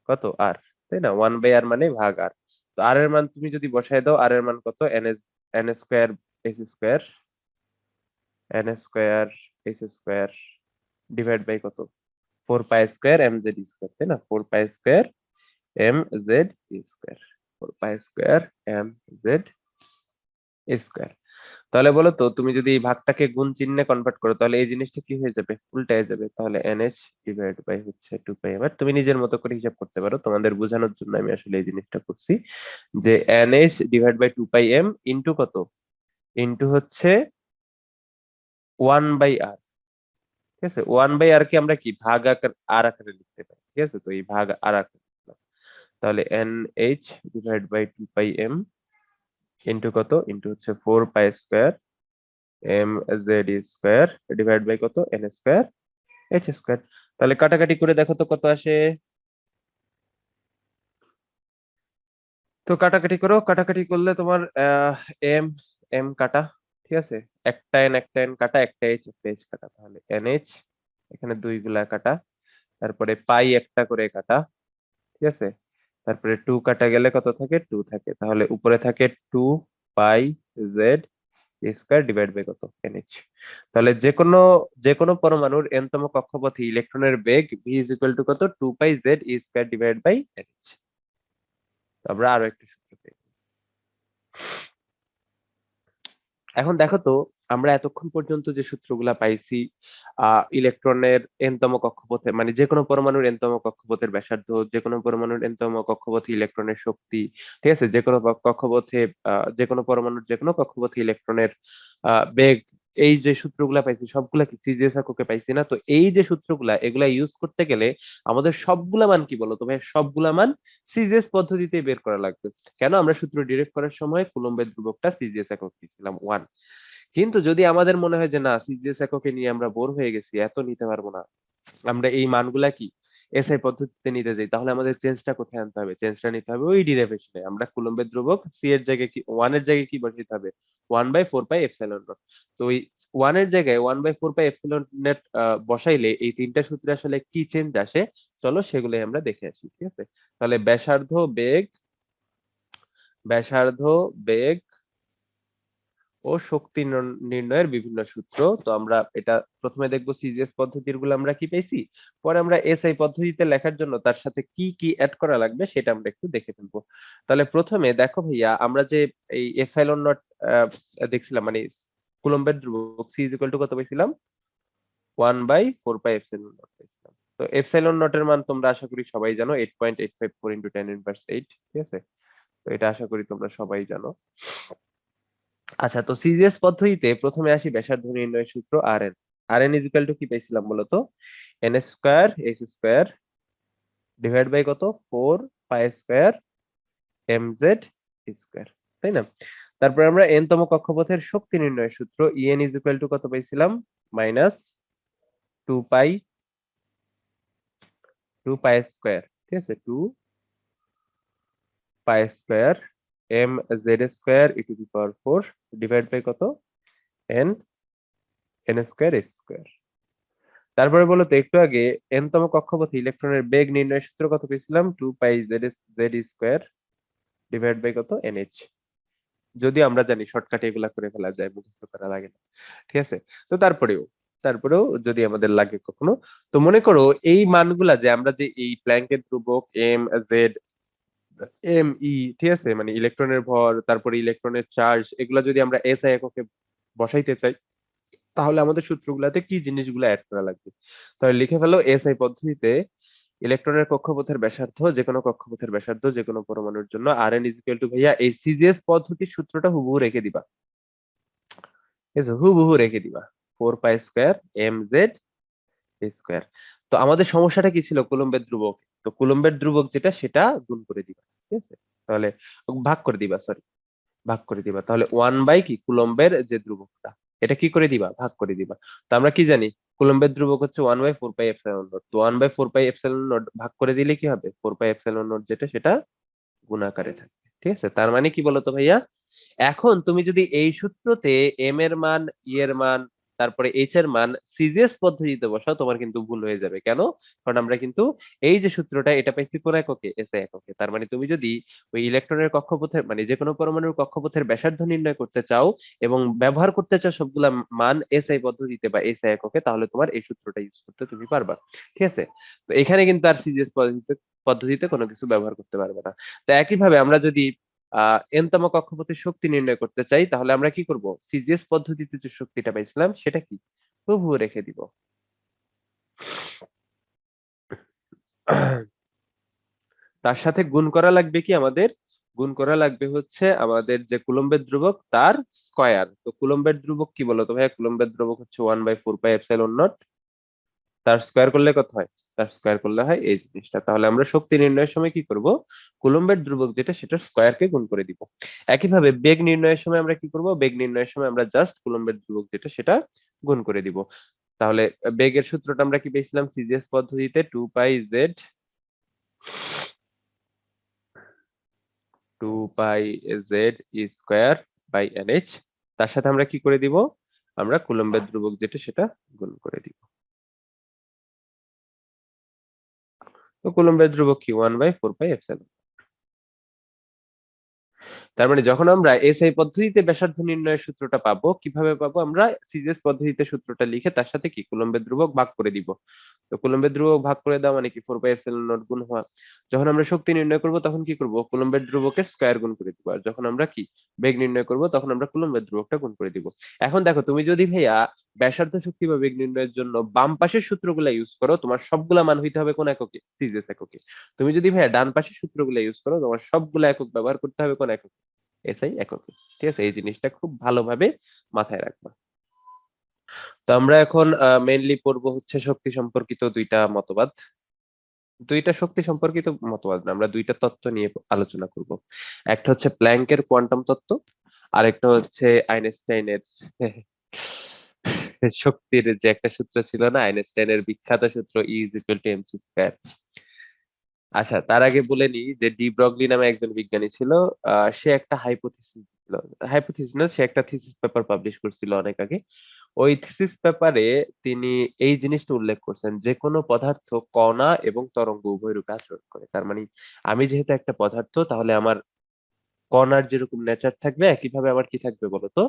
কত? আর, তাই না? 1/r মানে ভাগ আর। তো আর এর মান তুমি যদি বসাই দাও, আর এর মান কত? n square h square, n square h square divide by কত? 4π স্কয়ার mz স্কয়ার, তাই না? 4π square mz square, 4π square mz square. তাহলে বলো তো, তুমি যদি এই ভাগটাকে গুণ চিহ্নে কনভার্ট করো, তাহলে এই জিনিসটা কি হয়ে যাবে? উল্টায় যাবে। তাহলে nh ডিভাইড বাই হচ্ছে 2πmr। তুমি নিজের মতো করে হিসাব করতে পারো, তোমাদের বোঝানোর জন্য আমি আসলে এই জিনিসটা করছি যে nh divide by 2πm into কত? ইনটু হচ্ছে 1/r। ঠিক আছে? 1/r কে আমরা কি ভাগ আর আকারে লিখতে পারি। ঠিক আছে? তো এই ভাগ আর আকারে লিখলাম। তাহলে nh divide by 2πm into কত? ইনটু হচ্ছে 4π square mz square divide by কত? n square h square. তাহলে কাটাকাটি করে দেখো তো কত আসে। তো কাটাকাটি করো, কাটাকাটি করলে তোমার এম এম কাটা, ঠিক আছে? একটা এন কাটা, একটা এইচ কাটা। তাহলে এনএইচ এখানে দুই গুলা কাটা, তারপরে পাই একটা করে কাটা, ঠিক আছে? তারপরে টু কাটা গেলে কত থাকে? টু থাকে। তাহলে উপরে থাকে 2πz স্কয়ার ডিভাইড বাই কত? এনএইচ। তাহলে যে কোনো পরমাণুর এনতম কক্ষপথে ইলেকট্রনের বেগ v ইজ ইকুয়াল টু কত? 2πz square divide by NH. আমরা আরো একটু সূত্র পেয়ে গেলাম। এখন দেখো তো, আমরা এতক্ষণ পর্যন্ত যে সূত্রগুলা পাইছি, ইলেকট্রনের এনতম কক্ষপথে মানে যে কোনো পরমাণুর এনতম কক্ষপথের ব্যাসার্ধ, যে কোনো পরমাণুর এনতম কক্ষপথে ইলেকট্রনের শক্তি, ঠিক আছে? যে কোনো কক্ষপথে যে কোনো পরমাণুর যে কোনো কক্ষপথে ইলেকট্রনের বেগ, এই যে সূত্রগুলা পাইছি সবগুলা কি সিজিএস এককে পাইছি না? তো এই যে সূত্রগুলা, এগুলা ইউজ করতে গেলে আমাদের সবগুলা মান কি বলো তো ভাই? সবগুলা মান সিজিএস পদ্ধতিতে বের করা লাগবে। কেন? আমরা সূত্র ডিরাইভ করার সময় কুলম্বের ধ্রুবকটা সিজিএস একক দিয়েছিলাম 1। কিন্তু যদি আমাদের মনে হয় যে না, সিজিএস এককে নিয়ে আমরা বোর হয়ে গেছি, এত নিতে পারবো না, আমরা এই মানগুলা কি এসআই পদ্ধতিতে নিতে যাই, তাহলে আমাদের চেঞ্জটা কোথায় আনতে হবে? চেঞ্জটা নিতে হবে ওই ডিরাইভেশনে। আমরা কুলম্বের ধ্রুবক সি এর জায়গায় কি 1 এর জায়গায় কি বসাইতে হবে? 1/4πε0। তো ওই 1 এর জায়গায় 1/4πε0 বসাইলে এই তিনটা সূত্রে আসলে কি চেঞ্জ আসে, চলো সেগুলোই আমরা দেখে আসি। ঠিক আছে? তাহলে ব্যাসার্ধ, বেগ ও শক্তি নির্ণয়ের বিভিন্ন সূত্র। তো আমরা এটা প্রথমে দেখবো সিজিএস পদ্ধতির গুলো আমরা কি পেয়েছি, পরে আমরা এসআই পদ্ধতিতে লেখার জন্য তার সাথে কি কি অ্যাড করা লাগবে সেটা আমরা একটু দেখে ফেলবো। তাহলে প্রথমে দেখো ভাইয়া, আমরা যে এই এপসাইলন নট দেখছিলাম, মানে কুলম্বের ধ্রুবক সি ইজ ইকুয়াল টু কত পেয়েছিলাম? 1/4πε0 পেয়েছিলাম। তো এপসাইলন নটের মান তোমরা আশা করি সবাই জানো, 8.854 × 10⁻⁸। ঠিক আছে? তো এটা আশা করি তোমরা সবাই জানো। আচ্ছা, তো সিজিএস পদ্ধতিতে প্রথমে আসি ব্যাসার্ধ নির্ণয়ের সূত্র R N is equal to কি পেয়েছিলাম বলতো? N square S square divide by কত? 4π স্কয়ার mz স্কয়ার, তাই না? তারপর আমরা এন তম কক্ষপথের শক্তি নির্ণয়ের সূত্র ইএন ইজ ইকুয়াল টু কত পেয়েছিলাম? মাইনাস 2π স্কয়ার, ঠিক আছে? 2π square mz square e⁴ divide by কত? n square s square. তারপরে বলো তো, একটু আগে n তম কক্ষপথে ইলেকট্রনের বেগ নির্ণয়ের সূত্র কত পেয়েছিলাম? 2π z স্কয়ার ডিভাইড বাই কত? nh। যদি আমরা জানি শর্টকাটে এগুলা করে ফেলা যায়, মুখস্থ করা লাগে না। ঠিক আছে? তো তারপরেও যদি আমাদের লাগে কখনো, তো মনে করো এই মানগুলা যে আমরা যে এই প্ল্যাঙ্কের ধ্রুবক m z m e, ঠিক আছে, মানে ইলেকট্রনের ভর, তারপরে ইলেকট্রনের চার্জ, এগুলা যদি আমরা এসআই এককে বসাইতে চাই, তাহলে আমাদের সূত্রগুলাতে কি জিনিসগুলো অ্যাড করা লাগবে? তাহলে লিখে ফেলো, এসআই পদ্ধতিতে ইলেকট্রনের কক্ষপথের ব্যাসার্ধ, যে কোনো কক্ষপথের ব্যাসার্ধ যে কোনো পরমাণুর জন্য আর এন ইজ ইকুয়াল টু, ভাইয়া এই সিজিএস পদ্ধতির সূত্রটা হুবহু রেখে দিবা। ঠিক আছে, হুবহু রেখে দিবা 4 pi square M Z square. তো আমাদের সমস্যাটা কি ছিল? কুলম্বের ধ্রুবক। তো কুলম্বের ধ্রুবক যেটা সেটা গুণ করে দিবা, ঠিক আছে, তাহলে ভাগ করে দিবা, সরি ভাগ করে দিবা। তাহলে 1 বাই কি কুলম্বের যে ধ্রুবকটা, এটা কি করে দিবা? ভাগ করে দিবা। তো আমরা কি জানি কুলম্বের ধ্রুবক হচ্ছে 1/4 পাই এপসাইলন নট। তো 1/4 পাই এপসাইলন নট ভাগ করে দিলে কি হবে? 4 পাই এপসাইলন নট যেটা সেটা গুণাকারে থাকবে, ঠিক আছে। তার মানে কি বলতো ভাইয়া, এখন তুমি যদি এই সূত্রতে এম এর মান, ই এর মান, তারপরে এইচ এর মান সিজিএস পদ্ধতিতে বসাও, তোমার কিন্তু ভুল হয়ে যাবে। কেন? কারণ আমরা কিন্তু এই যে সূত্রটা এটা পাইছি কোন এককে? এসআই এককে। তার মানে তুমি যদি ওই ইলেকট্রনের কক্ষপথের মানে যে কোনো পরমাণুর কক্ষপথের ব্যাসার্ধ নির্ণয় করতে চাও এবং ব্যবহার করতে চাও সবগুলা মান এসআই পদ্ধতিতে বা এসআই এককে, তাহলে তোমার এই সূত্রটা ইউজ করতে তুমি পারবা, ঠিক আছে। তো এখানে কিন্তু আর সিজিএস পদ্ধতিতে কোনো কিছু ব্যবহার করতে পারবে না। তো একইভাবে আমরা যদি এনতম কক্ষপথের শক্তি নির্ণয় করতে চাই, তাহলে আমরা কি করব? সিজিএস পদ্ধতিতে যে শক্তিটা পাইছিলাম সেটা কি হুবহু রেখে দিব। তার সাথে গুণ করা লাগবে কি আমাদের? গুণ করা লাগবে হচ্ছে আমাদের যে কুলম্বের ধ্রুবক তার স্কয়ার। তো কুলম্বের ধ্রুবক কি বলতো ভাইয়া? কুলম্বের ধ্রুবক হচ্ছে 1/4 পাই এপসাইলন নট। তার স্কয়ার করলে কত হয়? তার স্কয়ার করলে হয় এই জিনিসটা। তাহলে আমরা শক্তি নির্ণয়ের সময় কি করব? কুলম্বের ধ্রুবক যেটা সেটার স্কয়ারকে গুণ করে দিব। একইভাবে বেগ নির্ণয়ের সময় আমরা কি করব? বেগ নির্ণয়ের সময় আমরা জাস্ট কুলম্বের ধ্রুবক যেটা সেটা গুণ করে দিব। তাহলে বেগের সূত্রটা আমরা কি পেয়েছিলাম সিজিএস পদ্ধতিতে? 2 পাই জেড স্কয়ার বাই এনএইচ। তার সাথে আমরা কি করে দিব? আমরা কুলম্বের ধ্রুবক যেটা সেটা গুণ করে দিব। তো কুলম্বের ধ্রুবক কি? 1/4 পাই এপসাইলন। তার মানে যখন আমরা এসআই পদ্ধতিতে ব্যাসার্ধ নির্ণয়ের সূত্রটা পাবো, কিভাবে পাবো? আমরা সিজিএস পদ্ধতিতে সূত্রটা লিখে তার সাথে কি কুলম্বের ধ্রুবক ভাগ করে দিব। তো কুলম্বের ধ্রুবক ভাগ করে দেওয়া মানে কি 4 পাই এপসাইলন নট গুণ হওয়া। যখন আমরা শক্তি নির্ণয় করব তখন কি করব? কুলম্বের ধ্রুবকের স্কয়ার গুণ করে দিব। আর যখন আমরা কি বেগ নির্ণয় করব তখন আমরা কুলম্বের ধ্রুবকটা গুণ করে দিব। এখন দেখো, তুমি যদি ভাইয়া ব্যাসার্ধ শক্তি বা বেগ নির্ণয়ের জন্য বাম পাশের সূত্রগুলা ইউজ করো, তোমার সবগুলা মান হইতে হবে কোন এককে? সিজিএস এককে। তুমি যদি ভাইয়া ডান পাশের সূত্রগুলা ইউজ করো, তোমার সবগুলা একক ব্যবহার করতে হবে কোন এককে? এসআই এককে, ঠিক আছে। এই জিনিসটা খুব ভালোভাবে মাথায় রাখবা। তো আমরা এখন মেইনলি পড়বো হচ্ছে শক্তি সম্পর্কিত দুইটা মতবাদ। দুইটা শক্তি সম্পর্কিত মতবাদ না, আমরা দুইটা তত্ত্ব নিয়ে আলোচনা করব। একটা হচ্ছে প্ল্যাঙ্কের কোয়ান্টাম তত্ত্ব, আরেকটা হচ্ছে আইনস্টাইনের শক্তির যে একটা সূত্র ছিল না, আইনস্টাইনের বিখ্যাত সূত্র E=mc²। আচ্ছা, তার আগে বলে নি যে ডি ব্রগলি নামে একজন বিজ্ঞানী ছিল। সে একটা হাইপোথিসিস ছিল, হাইপোথিসিস না, সে একটা থিসিস পেপার পাবলিশ করছিল অনেক আগে। ওই থিসিস পেপারে তিনি এই জিনিসটা উল্লেখ করছেন, যে কোনো পদার্থ কণা এবং তরঙ্গ উভয় রূপে আচরণ করে। তার মানে আমি যেহেতু একটা পদার্থ, তাহলে আমার কণার যেরকম নেচার থাকবে একইভাবে আমার কি থাকবে বলতো?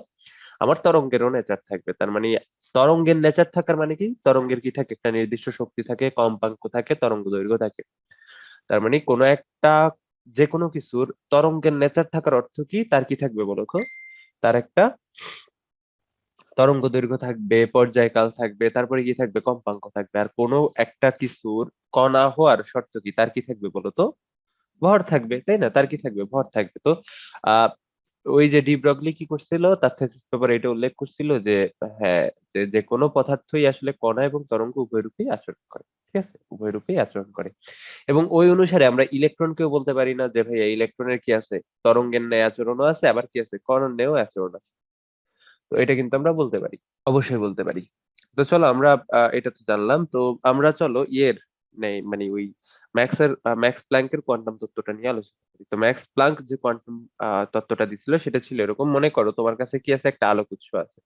আমার তরঙ্গেরও নেচার থাকবে। তার মানে তরঙ্গের নেচার থাকার মানে কি? তরঙ্গের কি থাকে? একটা নির্দিষ্ট শক্তি থাকে, কম্পাঙ্ক থাকে, তরঙ্গ দৈর্ঘ্য থাকে। তার মানে কোনো একটা যে কোনো কিছুর তরঙ্গের নেচার থাকার অর্থ কি? তার কি থাকবে বলতো? তার একটা তরঙ্গ দৈর্ঘ্য থাকবে, পর্যায়কাল থাকবে, তারপরে কি থাকবে? কম্পাঙ্ক থাকবে। আর কোনো একটা কিছুর কণা হওয়ার শর্ত কি? তার কি থাকবে বলতো? ভর থাকবে, তাই না? তার কি থাকবে? ভর থাকবে। তো আহ ওই যে ডি ব্রগলি কি করছিল, তার থিসিস পেপারে এটা উল্লেখ করছিল যে হ্যাঁ, যে যে কোনো পদার্থই আসলে কণা এবং তরঙ্গ উভয় রূপেই আচরণ করে, ঠিক আছে, উভয় রূপেই আচরণ করে। এবং ওই অনুসারে আমরা ইলেকট্রনকেও বলতে পারি না যে ভাইয়া ইলেকট্রনের কি আছে? তরঙ্গের ন্যায় আচরণও আছে, আবার কি আছে? কণার ন্যায়ও আচরণ আছে। তো এটা কিন্তু আমরা বলতে পারি, অবশ্যই বলতে পারি। তো চলো আমরা এটা তো জানলাম। তো আমরা চলো ইয়ের নেই মানে ওই ম্যাক্স প্ল্যাঙ্কের কোয়ান্টাম তত্ত্বটা নিয়ে আলোচনা করি। তো ম্যাক্স প্ল্যাঙ্ক যে কোয়ান্টাম তত্ত্বটা দিছিল সেটা ছিল এরকম, মনে করো তোমার কাছে কি আছে? একটা আলোক উৎস আছে।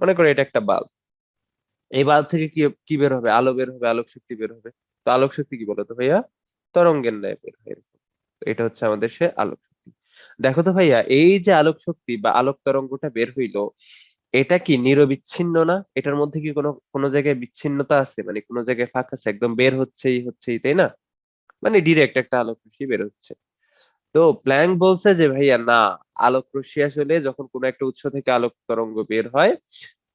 মনে করো এটা একটা বাল্ব। এই বাল্ব থেকে কি কি বের হবে? আলো বের হবে, আলোক শক্তি বের হবে। তো আলোক শক্তি কি বলতো ভাইয়া? তরঙ্গের ন্যায় বের হয় এরকম। তো এটা হচ্ছে আমাদের সে আলোক শক্তি। দেখো তো ভাইয়া, এই যে আলোক শক্তি বা আলোক তরঙ্গটা বের হইলো, এটা কি নিরবিচ্ছিন্ন না? এটার মধ্যে কি কোনো কোনো জায়গায় বিচ্ছিন্নতা আছে? মানে কোনো জায়গায় ফাঁক আছে? একদম বের হচ্ছেই, তাই না? মানে ডিরেক্ট একটা আলোক রশ্মি বের হচ্ছে। তো প্ল্যাঙ্ক বলছে যে ভাইয়া না, আলোক রশ্মি আসলে যখন কোনো একটা উৎস থেকে আলোক তরঙ্গ বের হয়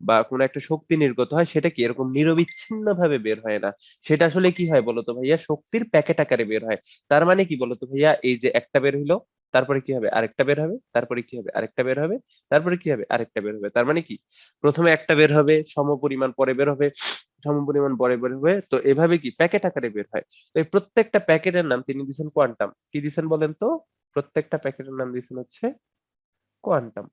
বা কোনো একটা শক্তি নির্গত হয়, সেটা কি এরকম নিরবিচ্ছিন্ন ভাবে বের হয় না। সেটা আসলে কি হয় বলতো ভাইয়া? শক্তির প্যাকেট আকারে বের হয়। তার মানে কি বলতো ভাইয়া? এই যে একটা বের হইলো, তারপরে কি হবে, আরেকটা বের হবে, তারপরে কি হবে, আরেকটা বের হবে, তারপরে কি হবে, আরেকটা বের হবে। তার মানে কি, প্রথমে একটা বের হবে, সমপরিমাণ পরে বের হবে, সমপরিমাণ পরে বের হবে, তো এভাবে কি প্যাকেট আকারে বের হয়। তো এই প্রত্যেকটা প্যাকেটের নাম তিনি দিয়েছেন কোয়ান্টাম। কি দিয়েছেন বলেন তো? প্রত্যেকটা প্যাকেটের নাম দিয়েছেন হচ্ছে কোয়ান্টাম,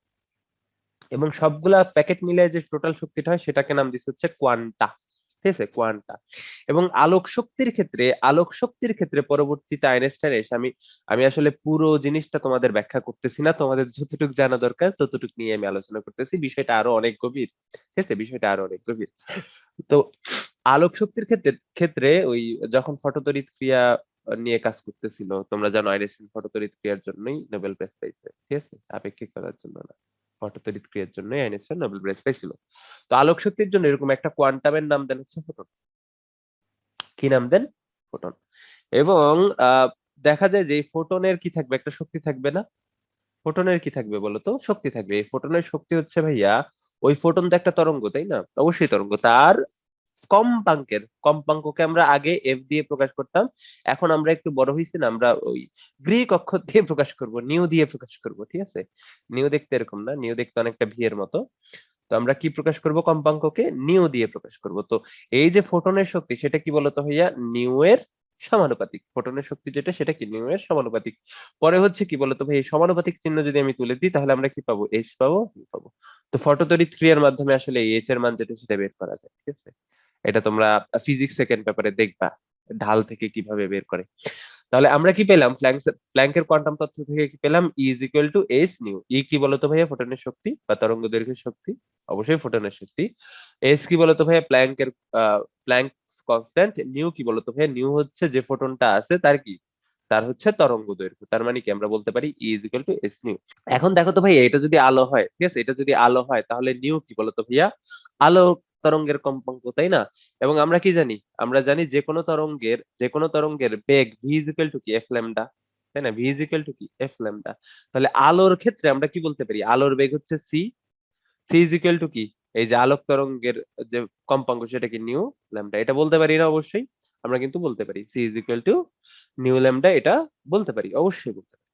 এবং সবগুলা প্যাকেট মিলে যে টোটাল শক্তিটা হয় সেটাকে নাম দিচ্ছে হচ্ছে কোয়ান্টা। ঠিক আছে, কোয়ান্টা। এবং আলোক শক্তির ক্ষেত্রে পরবর্তীতে আইনস্টাইন এসে, আমি আসলে পুরো জিনিসটা তোমাদের ব্যাখ্যা করতেছি না, তোমাদের যতটুকু জানা দরকার ততটুকু নিয়ে আমি আলোচনা করতেছি। বিষয়টা আরো অনেক গভীর, ঠিক আছে, বিষয়টা আরো অনেক গভীর। তো আলোক শক্তির ক্ষেত্রে ওই যখন ফটোতড়িৎ ক্রিয়া নিয়ে কাজ করতেছিল, তোমরা জানো আইনস্টাইন ফটোতড়িৎ ক্রিয়ার জন্যই নোবেল প্রাইজ পাইছে, ঠিক আছে, আপেক্ষিকতার জন্য না, ফটোতড়িৎ ক্রিয়ার জন্য আইনস্টাইন নোবেল প্রাইজ পাইছিল। তো আলোক শক্তির জন্য এরকম একটা কোয়ান্টামের নাম দেন হচ্ছে ফোটন। কি নাম দেন? ফোটন। এবং দেখা যায় যে এই ফোটনের কি থাকবে, একটা শক্তি থাকবে না? ফোটনের কি থাকবে বলতো? শক্তি থাকবে। এই ফোটনের শক্তি হচ্ছে ভাইয়া, ওই ফোটন তো একটা তরঙ্গ, তাই না? অবশ্যই তরঙ্গ। তার কম্পাঙ্ককে আমরা আগে এফ দিয়ে প্রকাশ করতাম, এখন আমরা একটু বড় হয়েছি না, আমরা ওই গ্রিক অক্ষর দিয়ে প্রকাশ করব, নিউ দিয়ে প্রকাশ করব, ঠিক আছে। নিউ দেখতে এরকম না, নিউ দেখতে অনেকটা ভি এর মতো। তো আমরা কি প্রকাশ করব, কম্পাঙ্ককে নিউ দিয়ে প্রকাশ করব। তো এই যে ফোটনের শক্তি, সেটা কি বলতো ভাইয়া? নিউ এর সমানুপাতিক। ফোটনের শক্তি যেটা, সেটা কি নিউ এর সমানুপাতিক। পরে হচ্ছে কি বলতো ভাই, এই সমানুপাতিক চিহ্ন যদি আমি তুলে দিই তাহলে আমরা কি পাবো? এইচ পাবো, ভি পাবো। তো ফটোতড়িৎ ক্রিয়ার মাধ্যমে আসলে এইচ এর মান যেটা, সেটা বের করা যায়, ঠিক আছে। এটা তোমরা ফিজিক্স সেকেন্ড পেপারে দেখবা, ঢাল থেকে কিভাবে বের করে। তাহলে আমরা কি পেলাম? প্ল্যাঙ্কের কোয়ান্টাম তত্ত্ব থেকে কি পেলাম? E is equal to H nu. E কি বলতো ভাইয়া? ফোটনের শক্তি বা তরঙ্গ দৈর্ঘ্যের শক্তি, অবশ্যই ফোটনের শক্তি। এইচ কি বলতো ভাইয়া? Planck constant. নিউ কি বলতো ভাইয়া? নিউ হচ্ছে যে ফোটনটা আছে তার কি, তার হচ্ছে তরঙ্গ দৈর্ঘ্য। তার মানে কি, আমরা বলতে পারি E is equal to H nu. এখন দেখো তো ভাইয়া, এটা যদি আলো হয়, ঠিক আছে, এটা যদি আলো হয় তাহলে নিউ কি বলতো ভাইয়া? আলো তরঙ্গের কম্পাঙ্ক, তাই না? এবং আমরা কি জানি? আমরা জানি যে কোনো তরঙ্গের বেগ ভি ইজ ইকুয়াল টু কি? এফ ল্যামডা, তাই না? ভি ইজ ইকুয়াল টু কি? F lambda. তাহলে আলোর ক্ষেত্রে আমরা কি বলতে পারি? আলোর বেগ হচ্ছে C. C is equal to কি? এই যে আলোক তরঙ্গের যে কম্পাঙ্ক, সেটা কি? Nu lambda. এটা বলতে পারি না? অবশ্যই আমরা কিন্তু বলতে পারি C is equal to nu lambda, এটা বলতে পারি, অবশ্যই বলতে পারি।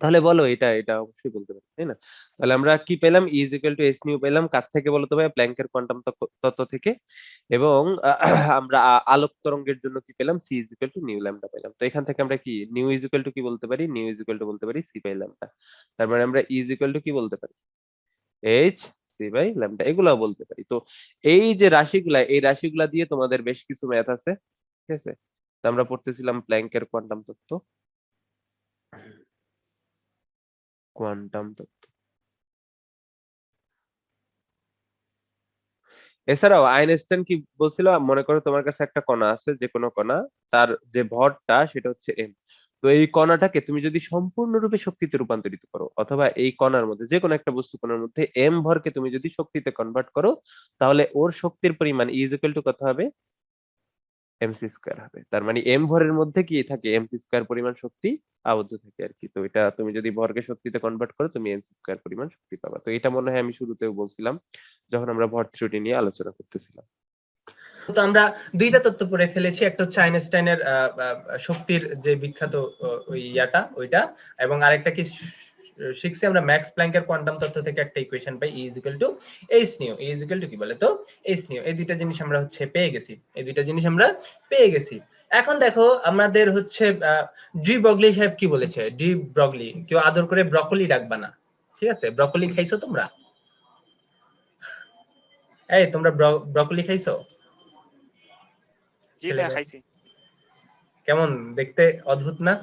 তাহলে বলো, এটা এটা অবশ্যই বলতে পারি, তাই না? তাহলে আমরা কি পেলাম? E is equal to S nu পেলাম। কাছ থেকে বলতো ভাই? প্ল্যাঙ্কের কোয়ান্টাম তত্ত্ব থেকে। এবং আমরা আলোক তরঙ্গের জন্য কি পেলাম? C is equal to nu lambda পেলাম। তো এখান থেকে আমরা কি নিউ ইজ ইকুয়াল টু কি বলতে পারি? নিউ ইজ ইকুয়াল টু বলতে পারি সি বাই ল্যামডা। তার মানে আমরা ই ইজ ইকুয়াল টু কি বলতে পারি? এইচ সি বাই ল্যামডা, এগুলাও বলতে পারি। তো এই যে রাশিগুলা, এই রাশিগুলা দিয়ে তোমাদের বেশ কিছু ম্যাথ আছে, ঠিক আছে। তো আমরা পড়তেছিলাম প্ল্যাঙ্কের কোয়ান্টাম তত্ত্ব, কোয়ান্টাম তত্ত্ব। এছাড়াও আইনস্টাইন কি বলছিল? মনে করো তোমার কাছে একটা কণা আছে, যে কোনো কণা, তার যে ভরটা সেটা হচ্ছে এম। তো এই কণাটাকে তুমি যদি সম্পূর্ণরূপে শক্তিতে রূপান্তরিত করো, অথবা এই কণার মধ্যে যে কোনো একটা বস্তু কণার মধ্যে এম ভরকে তুমি যদি শক্তিতে কনভার্ট করো, তাহলে ওর শক্তির পরিমাণ ইজ ইকুয়াল টু কত হবে? এমসি স্কয়ার হবে। তার মানে এম ভরের মধ্যে কি থাকে? এমসি স্কয়ার পরিমাণ শক্তি আবদ্ধ থাকে আর কি। তো এটা তুমি যদি ভরকে শক্তিতে কনভার্ট করো, তুমি এমসি স্কয়ার পরিমাণ শক্তি পাবা। তো এটা মনে হয় আমি শুরুতেও বলছিলাম যখন আমরা ভর থিওরি নিয়ে আলোচনা করতেছিলাম। তো আমরা দুইটা তত্ত্ব পড়ে ফেলেছি, একটা হচ্ছে আইনস্টাইনের শক্তির যে বিখ্যাত ওই ইয়াটা, ওইটা, এবং আরেকটা কি শিখছি আমরা ম্যাক্স প্ল্যাঙ্কের কোয়ান্টাম তত্ত্ব থেকে একটা equation pi, E is equal to H nu. E is equal to কি বলে তো? H new. এই দুইটা জিনিস আমরা হচ্ছে পেয়ে গেছি, এই দুইটা জিনিস আমরা পেয়ে গেছি। এখন দেখো আমাদের হচ্ছে ডি ব্রগলি সাহেব কি বলেছে? ডি ব্রগলি, কেউ আদর করে ব্রকলি ডাকবা না, ঠিক আছে? ব্রকলি খাইছো তোমরা? এই তোমরা ব্রকলি খাইছো? জি ভাইয়া খাইছি। কেমন দেখতে? অদ্ভুত না?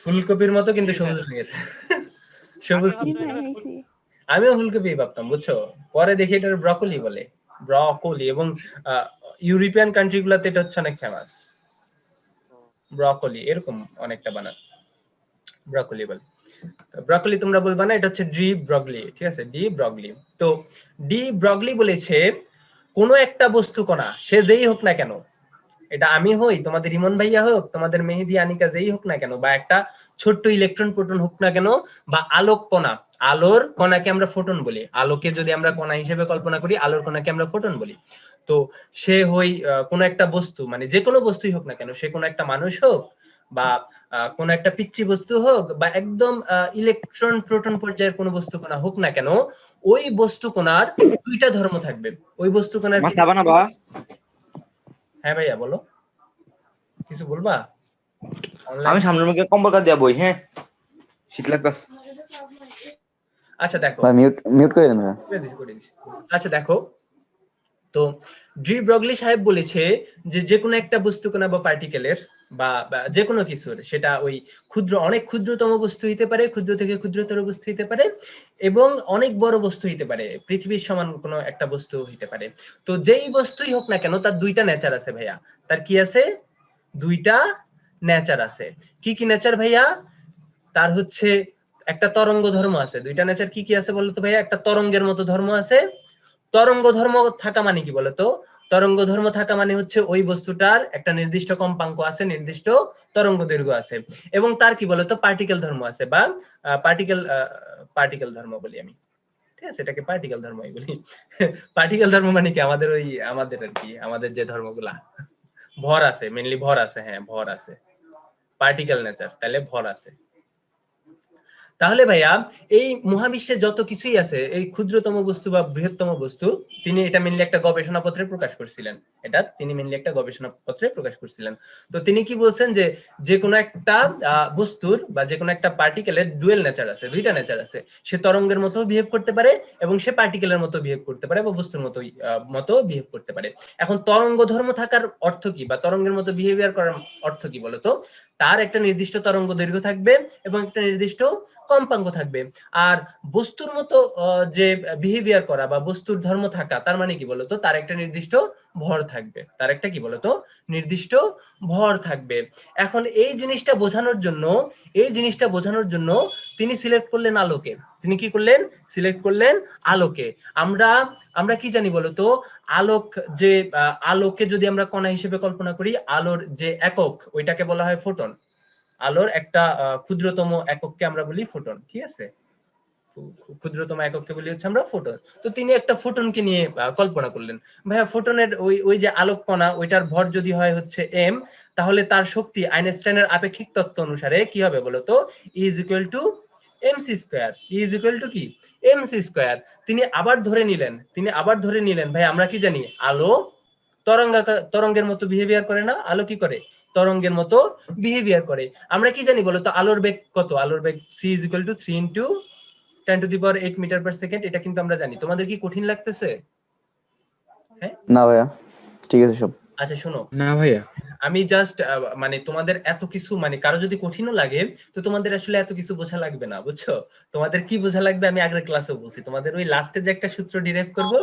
ফুলকপির মতো কিন্তু জি সবুজ ভাইয়া। রঙের। সবুজ। জি ভাই খাইছি। আমিও ফুলকপি ভাবতাম, বুঝছো, পরে দেখি এটা ব্রকলি বলে, ব্রকলি। এবং ইউরোপিয়ান কান্ট্রি গুলাতে এটা হচ্ছে অনেক ফেমাস, ব্রকলি এরকম অনেকটা বানান, ব্রকলি বলে। ব্রকলি তোমরা বলবা না, এটা হচ্ছে ডি ব্রগলি, ঠিক আছে? De Broglie. তো ডি ব্রগলি বলেছে কোন একটা বস্তু কণা, সে যেই হোক না কেন, এটা আমি হই, তোমাদের ইমন ভাইয়া হোক, তোমাদের মেহেদি আনিকা, যেই হোক না কেন, বা একটা ছোট্ট ইলেকট্রন প্রোটন হোক না কেন, বা আলোক কণা, আলোর কণাকে আমরা ফোটন বলি। আলোকে যদি আমরা কণা হিসেবে কল্পনা করি, আলোর কণাকে আমরা ফোটন বলি। তো সে হই কোন একটা বস্তু, মানে যে কোনো বস্তুই হোক না কেন, সে কোনো একটা মানুষ হোক বা কোন একটা পিচ্চি বস্তু হোক বা একদম ইলেকট্রন প্রোটন পর্যায়ের কোন বস্তু কণা হোক না কেন, ওই বস্তু কণার দুইটা ধর্ম থাকবে। ওই বস্তু কণার আমার চাবা না বা? হ্যাঁ ভাইয়া বলো, কিছু বলবা? আমি সামনের মুখে কম্বল কাট দিয়া বই, হ্যাঁ শীত লাগতাছে। আচ্ছা দেখো, ভাই মিউট করে দেন ভাই। করে দিছি। আচ্ছা দেখো, তো ডি ব্রগলি সাহেব বলেছে যে যে কোনো একটা বস্তু কণা বা পার্টিকেলের বা যে কোনো কিছুর, সেটা ওই ক্ষুদ্র, অনেক ক্ষুদ্রতম বস্তু হইতে পারে, ক্ষুদ্র থেকে ক্ষুদ্রতর বস্তু হইতে পারে, এবং অনেক বড় বস্তু হইতে পারে, পৃথিবীর সমান কোনো একটা বস্তু হইতে পারে। তো যেই বস্তুই হোক না কেন তার দুইটা নেচার আছে ভাইয়া। তার কি আছে? দুইটা নেচার আছে। কি কি নেচার ভাইয়া? তার হচ্ছে একটা তরঙ্গ ধর্ম আছে। দুইটা নেচার কি কি আছে বলতো ভাইয়া? একটা তরঙ্গের মতো ধর্ম আছে। তরঙ্গ ধর্ম থাকা মানে কি বলতো? তরঙ্গ ধর্ম থাকা মানে হচ্ছে ওই বস্তুটার একটা নির্দিষ্ট কম্পাঙ্ক আছে, নির্দিষ্ট তরঙ্গ দৈর্ঘ্য আছে, এবং তার কি বলতো পার্টিকেল ধর্ম আছে, বা পার্টিকেল ধর্ম বলি আমি, ঠিক আছে, এটাকে পার্টিকেল ধর্মই বলি। পার্টিকেল ধর্ম মানে কি? আমাদের ওই আমাদের আর কি, আমাদের যে ধর্মগুলা ভর আছে, মেইনলি ভর আছে, হ্যাঁ ভর আছে, পার্টিকেল নেচার, তাহলে ভর আছে। তাহলে ভাইয়া এই মহাবিশ্বে যত কিছুই আছে, এই ক্ষুদ্রতম বস্তু বা বৃহত্তম বস্তু, তিনি এটা মেনলি একটা গবেষণাপত্রে প্রকাশ করছিলেন। তিনি মেনলি একটা গবেষণাপত্রে প্রকাশ করছিলেন। তো তিনি কি বলছেন যে যে কোনো একটা বস্তুর বা যে কোনো একটা পার্টিকেলের ডুয়েল নেচার আছে, দুইটা নেচার আছে। সে তরঙ্গের মতো বিহেভ করতে পারে এবং সে পার্টিকেলের মতো বিহেভ করতে পারে বা বস্তুর মতো বিহেভ করতে পারে। এখন তরঙ্গ ধর্ম থাকার অর্থ কি, বা তরঙ্গের মতো বিহেভিয়ার করার অর্থ কি বলতো? তার একটা নির্দিষ্ট তরঙ্গ দৈর্ঘ্য থাকবে এবং একটা নির্দিষ্ট কম্পাঙ্ক থাকবে। আর বস্তুর মতো যে বিহেভিয়ার করা বা বস্তুর ধর্ম থাকা, তার মানে কি বলতো? তার একটা নির্দিষ্ট ভর থাকবে, তার একটা কি বলতো নির্দিষ্ট ভর থাকবে। এখন এই জিনিসটা বোঝানোর জন্য তিনি সিলেক্ট করলেন আলোকে। তিনি কি করলেন? সিলেক্ট করলেন আলোকে। আমরা কি জানি বলতো? আলোকে যদি আমরা কণা হিসেবে কল্পনা করি, আলোর যে একক ওইটাকে বলা হয় ফোটন। আলোর একটা ক্ষুদ্রতম একককে আমরা বলি ফোটন, ঠিক আছে, ক্ষুদ্রতম একককে বলি হচ্ছে আমরা ফোটন। তো তিনি একটা ফোটনকে নিয়ে কল্পনা করলেন। ভাইয়া ফোটনের ওই যে আলোক কণা, ওইটার ভর যদি হয় হচ্ছে m, তাহলে তার শক্তি আইনস্টাইনের আপেক্ষিক তত্ত্ব অনুসারে কি হবে বলতো? E is equal to mc square. E is equal to কি? mc square. তিনি আবার ধরে নিলেন ভাই, আমরা কি জানি? আলো তরঙ্গের মতো বিহেভিয়ার করে না? আলো কি করে? তরঙ্গের মতো বিহেভিয়ার করে। আমরা কি জানি বলতো? আলোর বেগ কত? আলোর বেগ c is equal to 3 into 10 to the power 8 metre per second. এটা কিন্তু আমরা জানি। তোমাদের কি কঠিন লাগতেছে? হ্যাঁ না ভাইয়া ঠিক আছে সব। আচ্ছা শোনো, না ভাইয়া, আমি জাস্ট মানে তোমাদের এত কিছু, মানে কারো যদি কঠিনও লাগে তো তোমাদের আসলে এত কিছু বোঝা লাগবে না, বুঝছো? তোমাদের কি বোঝা লাগবে আমি আগের ক্লাসেও বলছি, তোমাদের ওই লাস্টে যে একটা সূত্র ডিরাইভ করব,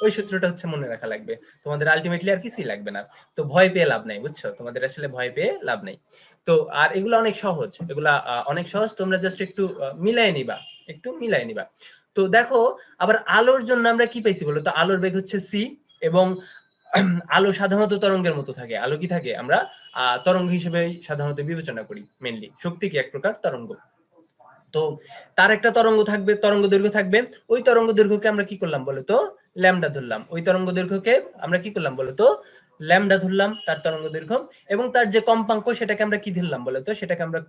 ওই সূত্রটা হচ্ছে মনে রাখা লাগবে। তোমাদের আলটিমেটলি আর কিছুই লাগবে না। তো ভয় পেয়ে লাভ নাই, বুঝছো? তোমাদের আসলে ভয় পেয়ে লাভ নাই। তো আর এগুলো অনেক সহজ, অনেক সহজ, তোমরা জাস্ট একটু মিলাই নিবা। তো দেখো, আবার আলোর জন্য আমরা কি পাইছি বলো তো? আলোর বেগ হচ্ছে c, এবং আলো সাধারণত তরঙ্গের মতো থাকে। আলো কি থাকে? আমরা তরঙ্গ হিসেবে সাধারণত বিবেচনা করি। মেইনলি শক্তি কি এক প্রকার তরঙ্গ। তো তার একটা তরঙ্গ থাকবে, তরঙ্গ দৈর্ঘ্য থাকবে। ওই তরঙ্গ দৈর্ঘ্যকে আমরা কি করলাম বলতো? ল্যামডা ধরলাম। ওই তরঙ্গ দৈর্ঘ্যকে আমরা কি করলাম বলতো? ল্যামডা ধরলাম, তার তরঙ্গ দৈর্ঘ্য। এবং তার যে কম্পাঙ্ক সেটাকে আমরা কি ধরলাম বলতো? সেটাকে আমরা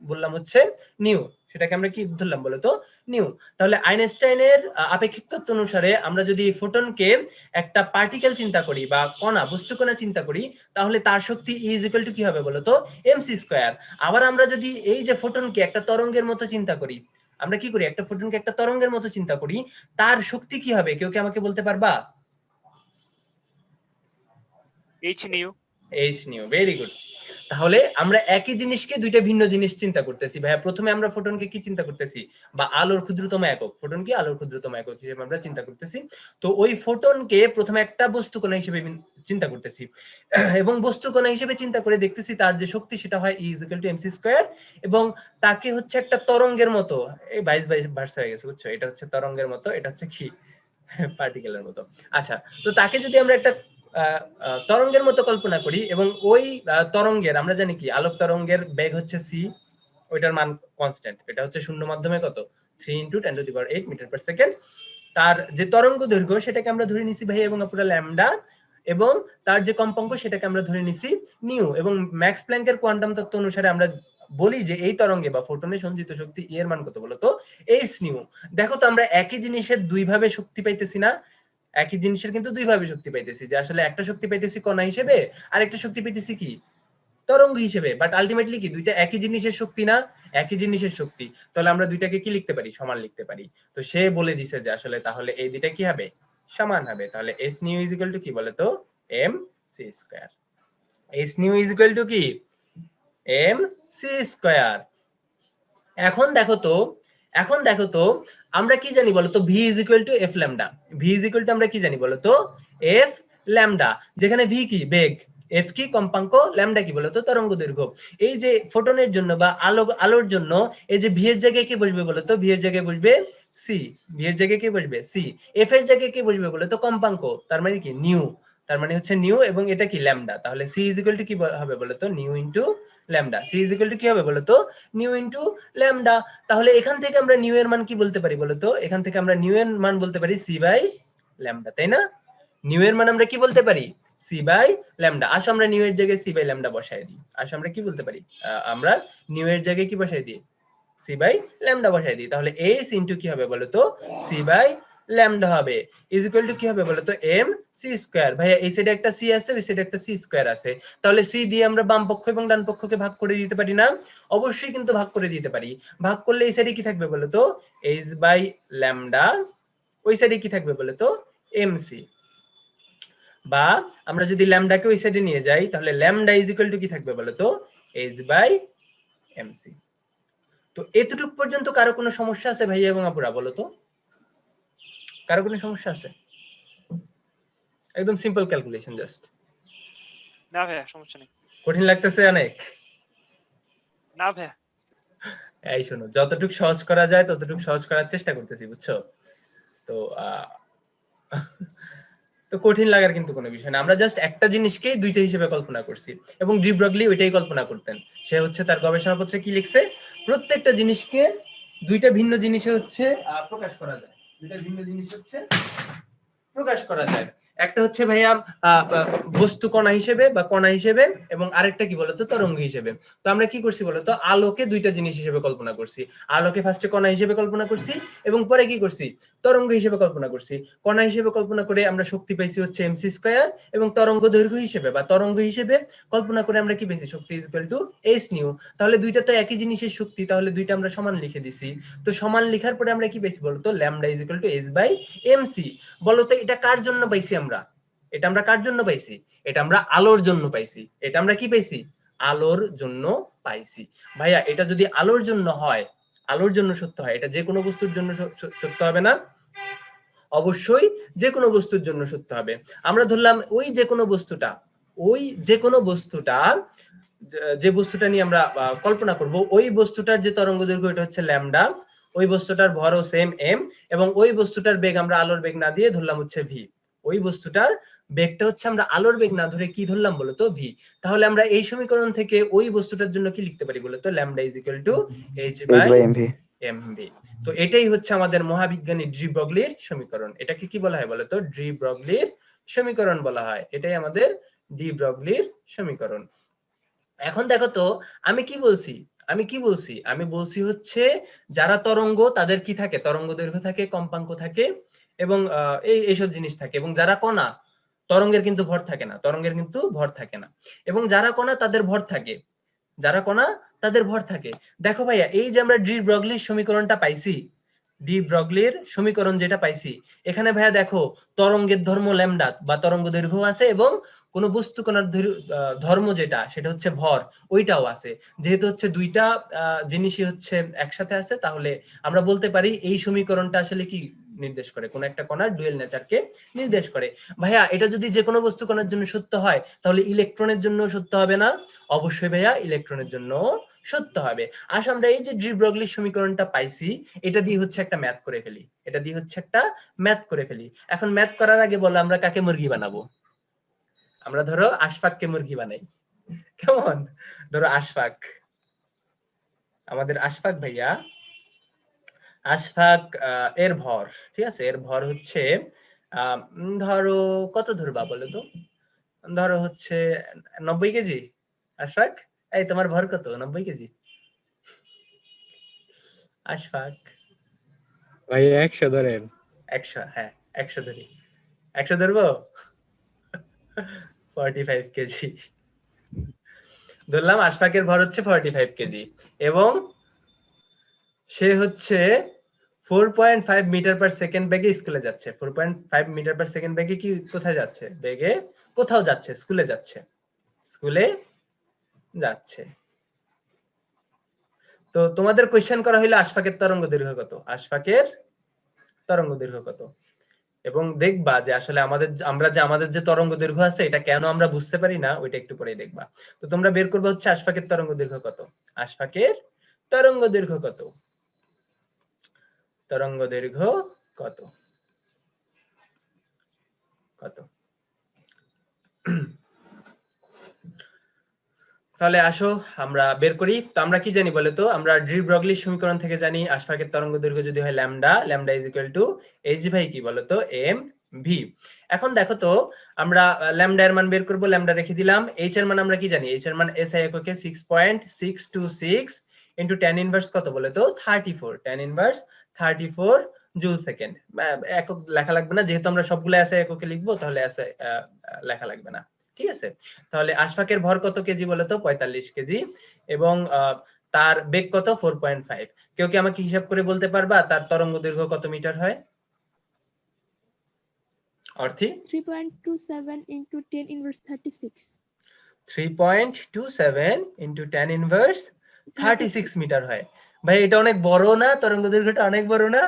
বললাম হচ্ছে নিউ। সেটাকে আমরা কি ধরলাম বলতো? নিউ। তাহলে আইনস্টাইনের আপেক্ষিক তত্ত্ব অনুসারে আমরা যদি ফোটনকে একটা পার্টিকেল চিন্তা করি বা কণা, বস্তু কণা চিন্তা করি, তাহলে তার শক্তি E is equal to কি হবে বলতো? mc square. আবার আমরা যদি এই যে ফোটনকে একটা তরঙ্গের মতো চিন্তা করি, আমরা কি করি? একটা ফোটনকে একটা তরঙ্গের মতো চিন্তা করি, তার শক্তি কি হবে? কেউ কি আমাকে বলতে পারবা? h nu। h nu, very good. তাহলে আমরা একই জিনিসকে দুইটা ভিন্ন জিনিস চিন্তা করতেছি ভাইয়া। প্রথমে আমরা ফোটনকে কি চিন্তা করতেছি? বা আলোর ক্ষুদ্রতম একক, ফোটন কি আলোর ক্ষুদ্রতম একক হিসেবে আমরা চিন্তা করতেছি। তো ওই ফোটনকে প্রথমে একটা বস্তু কণা হিসেবে চিন্তা করতেছি, এবং বস্তু কণা হিসেবে চিন্তা করে দেখতেছি তার যে শক্তি সেটা হয় E is equal to mc square, এবং তাকে হচ্ছে একটা তরঙ্গের মতো, এই 22 ভার্স হয়ে গেছে, বুঝছো? এটা হচ্ছে তরঙ্গের মতো, এটা হচ্ছে কি পার্টিকেলের মতো। আচ্ছা, তো তাকে যদি আমরা একটা তরঙ্গের মতো কল্পনা করি, এবং ওই তরঙ্গের, আমরা জানি কি আলোক তরঙ্গের বেগ হচ্ছে c, ওইটার মান কনস্ট্যান্ট, এটা হচ্ছে শূন্য মাধ্যমে কত? 3 into 10 to the power 8 metre per second. তার যে তরঙ্গ দৈর্ঘ্য সেটাকে আমরা ধরে নিছি ভাই এবং পুরো ল্যামডা, এবং তার যে কম্পাঙ্ক সেটাকে আমরা ধরে নিছি নিউ, এবং ম্যাক্স প্ল্যাঙ্কের কোয়ান্টাম তত্ত্ব অনুসারে আমরা বলি যে এই তরঙ্গে বা ফোটনে সঞ্চিত শক্তি E এর মান কত বলতো h নিউ। দেখো তো আমরা একই জিনিসের দুই ভাবে শক্তি পাইতেছি না, একই জিনিসের কিন্তু দুই ভাবে শক্তি পাইতেছি, যে আসলে একটা শক্তি পাইতেছি কণা হিসেবে আর একটা শক্তি পাইতেছি কি তরঙ্গ হিসেবে, বাট আলটিমেটলি কি দুইটা একই জিনিসের শক্তি না, একই জিনিসের শক্তি, তাহলে আমরা দুইটাকে কি লিখতে পারি সমান লিখতে পারি। তো সে বলে দিছে যে আসলে তাহলে এই দুইটা কি হবে সমান হবে, তাহলে h new is equal to কি বলে তো mc square, h new is equal to কি mc স্কয়ার। এখন দেখো তো আমরা কি জানি বলতো v is equal two f lambda, v is equal two আমরা কি জানি বলতো f ল্যামডা, যেখানে v কি বেগ, f কি কম্পাঙ্ক, ল্যামডা কি বলতো তরঙ্গ দৈর্ঘ্য। এই যে ফোটনের জন্য বা আলোর জন্য এই যে v এর জায়গায় কি বসবে বলতো, v এর জায়গায় বসবে c, v এর জায়গায় কি বসবে c, f এর জায়গায় কি বসবে বলতো কম্পাঙ্ক, তার মানে কি নিউ, তার মানে হচ্ছে নিউ এবং এটা কি ল্যামডা, তাহলে c ইজ ইকুয়াল টু কি হবে বলতো new into lambda, c is equal to কি হবে বলতো নিউ ইনটু ল্যামডা। তাহলে এখান থেকে আমরা নিউ এর মান কি বলতে পারি বলতো, এখান থেকে আমরা নিউ এর মান বলতে পারি c বাই ল্যামডা, তাই না? নিউ এর মান আমরা কি বলতে পারি c বাই ল্যামডা। আসো আমরা নিউ এর জায়গায় c বাই ল্যামডা বসাই দিই, আসো আমরা কি বলতে পারি আমরা নিউ এর জায়গায় কি বসাই দিই c বাই ল্যামডা বসাই দিই, তাহলে h ইনটু কি হবে বলতো c বাই ল্যামডা হবে ইজ ইকুয়াল টু কি হবে বলতো mc স্কয়ার। ভাইয়া এই সাইডে একটা c আছে, ওই সাইডে একটা c স্কয়ার আছে, তাহলে c দিয়ে আমরা বাম পক্ষ এবং ডান পক্ষকে ভাগ করে দিতে পারি না? অবশ্যই কিন্তু ভাগ করে দিতে পারি। ভাগ করলে এই সাইডে কি থাকবে বলতো h বাই ল্যামডা, ওই সাইডে কি থাকবে বলতো mc, বা আমরা যদি ল্যামডাকে ওই সাইডে নিয়ে যাই তাহলে ল্যামডা ইজ ইকুয়াল টু কি থাকবে বলতো h বাই mc। তো এতটুকু পর্যন্ত কারো কোনো সমস্যা আছে ভাইয়া এবং আপুরা বলো তো, কারো কোনো সমস্যা আছে? একদম সিম্পল ক্যালকুলেশন জাস্ট। না ভাইয়া সমস্যা নেই। কঠিন লাগতেছে অনেক? না ভাইয়া এই শোনো, যতটুকু সহজ করা যায় ততটুকু সহজ করার চেষ্টা করতেছি, বুঝছো? তো তো কঠিন লাগার কিন্তু কোনো বিষয় না, আমরা জাস্ট একটা জিনিসকেই দুইটা হিসেবে কল্পনা করছি, এবং ডি ব্রগলি ওইটাই কল্পনা করতেন। সে হচ্ছে তার গবেষণাপত্রে কি লিখছে, প্রত্যেকটা জিনিসকে দুইটা ভিন্ন জিনিসে হচ্ছে প্রকাশ করা যায়, দুইটা ভিন্ন জিনিস হচ্ছে প্রকাশ করা যায়। একটা হচ্ছে ভাইয়া বস্তু কণা হিসেবে বা কণা হিসেবে, এবং আরেকটা কি বলতো তরঙ্গ হিসেবে। তো আমরা কি করছি বলতো আলোকে দুইটা জিনিস হিসেবে কল্পনা করছি, আলোকে ফার্স্টে কণা হিসেবে কল্পনা করছি এবং পরে কি করছি তরঙ্গ হিসেবে কল্পনা করছি। কণা হিসেবে কল্পনা করে আমরা শক্তি পাইছি হচ্ছে mc স্কয়ার, এবং তরঙ্গ দৈর্ঘ্য হিসেবে বা তরঙ্গ হিসেবে কল্পনা করে আমরা কি পেয়েছি শক্তি is equal to h nu. তাহলে দুইটা তো একই জিনিসের শক্তি, তাহলে দুইটা আমরা সমান লিখে দিছি। তো সমান লেখার পরে আমরা কি পেয়েছি বলতো lambda is equal to h by mc। বলতো এটা কার জন্য পাইছি আমরা, এটা আমরা কার জন্য পাইছি, এটা আমরা আলোর জন্য পাইছি, এটা আমরা কি পাইছি আলোর জন্য পাইছি। ভাইয়া এটা যদি আলোর জন্য হয়, আলোর জন্য সত্য হয়, এটা যে কোনো বস্তুর জন্য সত্য হবে না? অবশ্যই যে কোনো বস্তুর জন্য সত্য হবে। আমরা ধরলাম ওই যে কোনো বস্তুটা, ওই যে কোনো বস্তুটা, যে বস্তুটা নিয়ে আমরা কল্পনা করব, ওই বস্তুটার যে তরঙ্গ দৈর্ঘ্য এটা হচ্ছে ল্যামডা, ওই বস্তুটার ভরও সেম m, এবং ওই বস্তুটার বেগ আমরা আলোর বেগ না দিয়ে ধরলাম হচ্ছে v, ওই বস্তুটার বেগটা হচ্ছে আমরা আলোর বেগ না ধরে কি ধরলাম বলতো v। তাহলে আমরা এই সমীকরণ থেকে ওই বস্তুটার জন্য কি লিখতে পারি বলতো lambda is equal to h by mv। তো এটাই হচ্ছে আমাদের মহাবিজ্ঞানী ডি ব্রগলির সমীকরণ। এটাকে কি বলা হয় বলতো ডি ব্রগলির সমীকরণ বলা হয়, এটাই আমাদের ডি ব্রগলির সমীকরণ। এখন দেখো তো আমি কি বলছি, আমি বলছি হচ্ছে যারা তরঙ্গ তাদের কি থাকে তরঙ্গ দৈর্ঘ্য থাকে, কম্পাঙ্ক থাকে, এবং এইসব জিনিস থাকে, এবং যারা কণা তরঙ্গের কিন্তু ভর থাকে না, তরঙ্গের কিন্তু ভর থাকে না, এবং যারা কণা তাদের ভর থাকে, যারা কণা তাদের ভর থাকে। দেখো ভাইয়া এই যে আমরা ডি ব্রগলির সমীকরণটা পাইছি, ডি ব্রগলির সমীকরণ যেটা পাইছি, এখানে ভাইয়া দেখো তরঙ্গের ধর্ম ল্যামডা বা তরঙ্গ দৈর্ঘ্য আছে, এবং কোন বস্তু কণার ধর্ম যেটা সেটা হচ্ছে ভর, ওইটাও আছে। যেহেতু হচ্ছে দুইটা জিনিসই হচ্ছে একসাথে আছে, তাহলে আমরা বলতে পারি এই সমীকরণটা আসলে কি নির্দেশ করে, কোন একটা কণার ডুয়েল নেচারকে নির্দেশ করে। ভাইয়া এটা যদি যে কোনো বস্তু কণার জন্য সত্য হয় তাহলে ইলেকট্রনের জন্য সত্য হবে না? অবশ্যই ভাইয়া ইলেকট্রনের জন্য সত্য হবে। আসলে আমরা এই যে ডি ব্রগলির সমীকরণটা পাইছি, এটা দিয়ে হচ্ছে একটা ম্যাথ করে ফেলি, এটা দিয়ে হচ্ছে একটা ম্যাথ করে ফেলি। এখন ম্যাথ করার আগে বলো আমরা কাকে মুরগি বানাবো? আমরা ধরো আশফাককে মুরগি বানাই, কেমন? ধরো আশফাক, আমাদের আশফাক ভাইয়া, আশফাক এর ভর, ঠিক আছে, এর ভর হচ্ছে ধরো কত ধরবা বলো তো, ধরো হচ্ছে 90 কেজি। আশফাক, এই তোমার ভর কত? 90 কেজি। আশফাক, ভাই 100 ধরেন। 100, হ্যাঁ 100 ধরি। 100 ধরবো? 45 কেজি ধরলাম। আশফাকের ভর হচ্ছে 45 কেজি এবং সে হচ্ছে 4.5 মিটার পার সেকেন্ড বেগে স্কুলে যাচ্ছে। 4.5 মিটার পার সেকেন্ড বেগে কি কোথায় যাচ্ছে? বেগে কোথাও যাচ্ছে, স্কুলে যাচ্ছে, স্কুলে যাচ্ছে। তো তোমাদের কোশ্চেন করা হইলো আশফাকের তরঙ্গ দৈর্ঘ্য কত, আশফাকের তরঙ্গ দৈর্ঘ্য কত। এবং দেখবা যে আসলে আমাদের যে তরঙ্গ দৈর্ঘ্য আছে এটা কেন আমরা বুঝতে পারি না, ওইটা একটু পরেই দেখবা। তো তোমরা বের করবে হচ্ছে আশফাকের তরঙ্গ দৈর্ঘ্য কত, আশফাকের তরঙ্গ দৈর্ঘ্য কত, তরঙ্গ দৈর্ঘ্য কত কত। তাহলে আসো আমরা বের করি। তো আমরা কি জানি বলে তো, আমরা ডি ব্রগলি সমীকরণ থেকে জানি আশফাকের তরঙ্গ দৈর্ঘ্য যদি হয় lambda, lambda is equal to H by কি বলতো এম ভি। এখন দেখো তো আমরা ল্যামডা এর মান বের করব, ল্যামডা রেখে দিলাম। এইচ এর মান আমরা কি জানি, এইচ এর মান এসআই এককে 6.626 ইনটু tan ইনভার্স কত বলে তো 34, tan ইনভার্স 34 জুল সেকেন্ড। একক লেখা লাগবে না, যেহেতু আমরা সবগুলো এসআই এককে লিখবো তাহলে এসআই লেখা লাগবে না। ঠিক আছে, তাহলে আশফাকের ভর কত কেজি বলতো 45 কেজি এবং তার বেগ কত 4.5। কেউ কি আমাকে হিসাব করে বলতে পারবা তার তরঙ্গ দৈর্ঘ্য কত মিটার হয়? অর্থী 3.27 into 10 inverse 36. 3.27 into 10 inverse 36 metre হয়। ভাই এটা অনেক বড় না? তরঙ্গ দৈর্ঘ্যটা অনেক বড় না?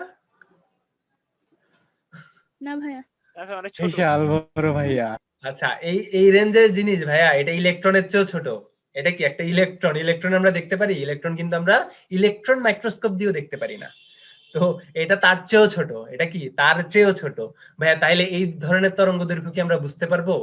না ভাইয়া, না ভাই অনেক ছোট। বিশাল বড় ভাইয়া। আচ্ছা, এই রেঞ্জের জিনিস ভাইয়া, এটা ইলেকট্রনের চেয়েও ছোট। এটা কি একটা ইলেকট্রন? ইলেকট্রন আমরা দেখতে পারি, ইলেকট্রন কিন্তু আমরা ইলেকট্রন মাইক্রোস্কোপ দিয়েও দেখতে পারি না। তো এটা তার চেয়েও ছোট। এটা কি তার চেয়েও ছোট ভাইয়া? তাইলে এই ধরনের তরঙ্গ দৈর্ঘ্য কি আমরা বুঝতে পারবো?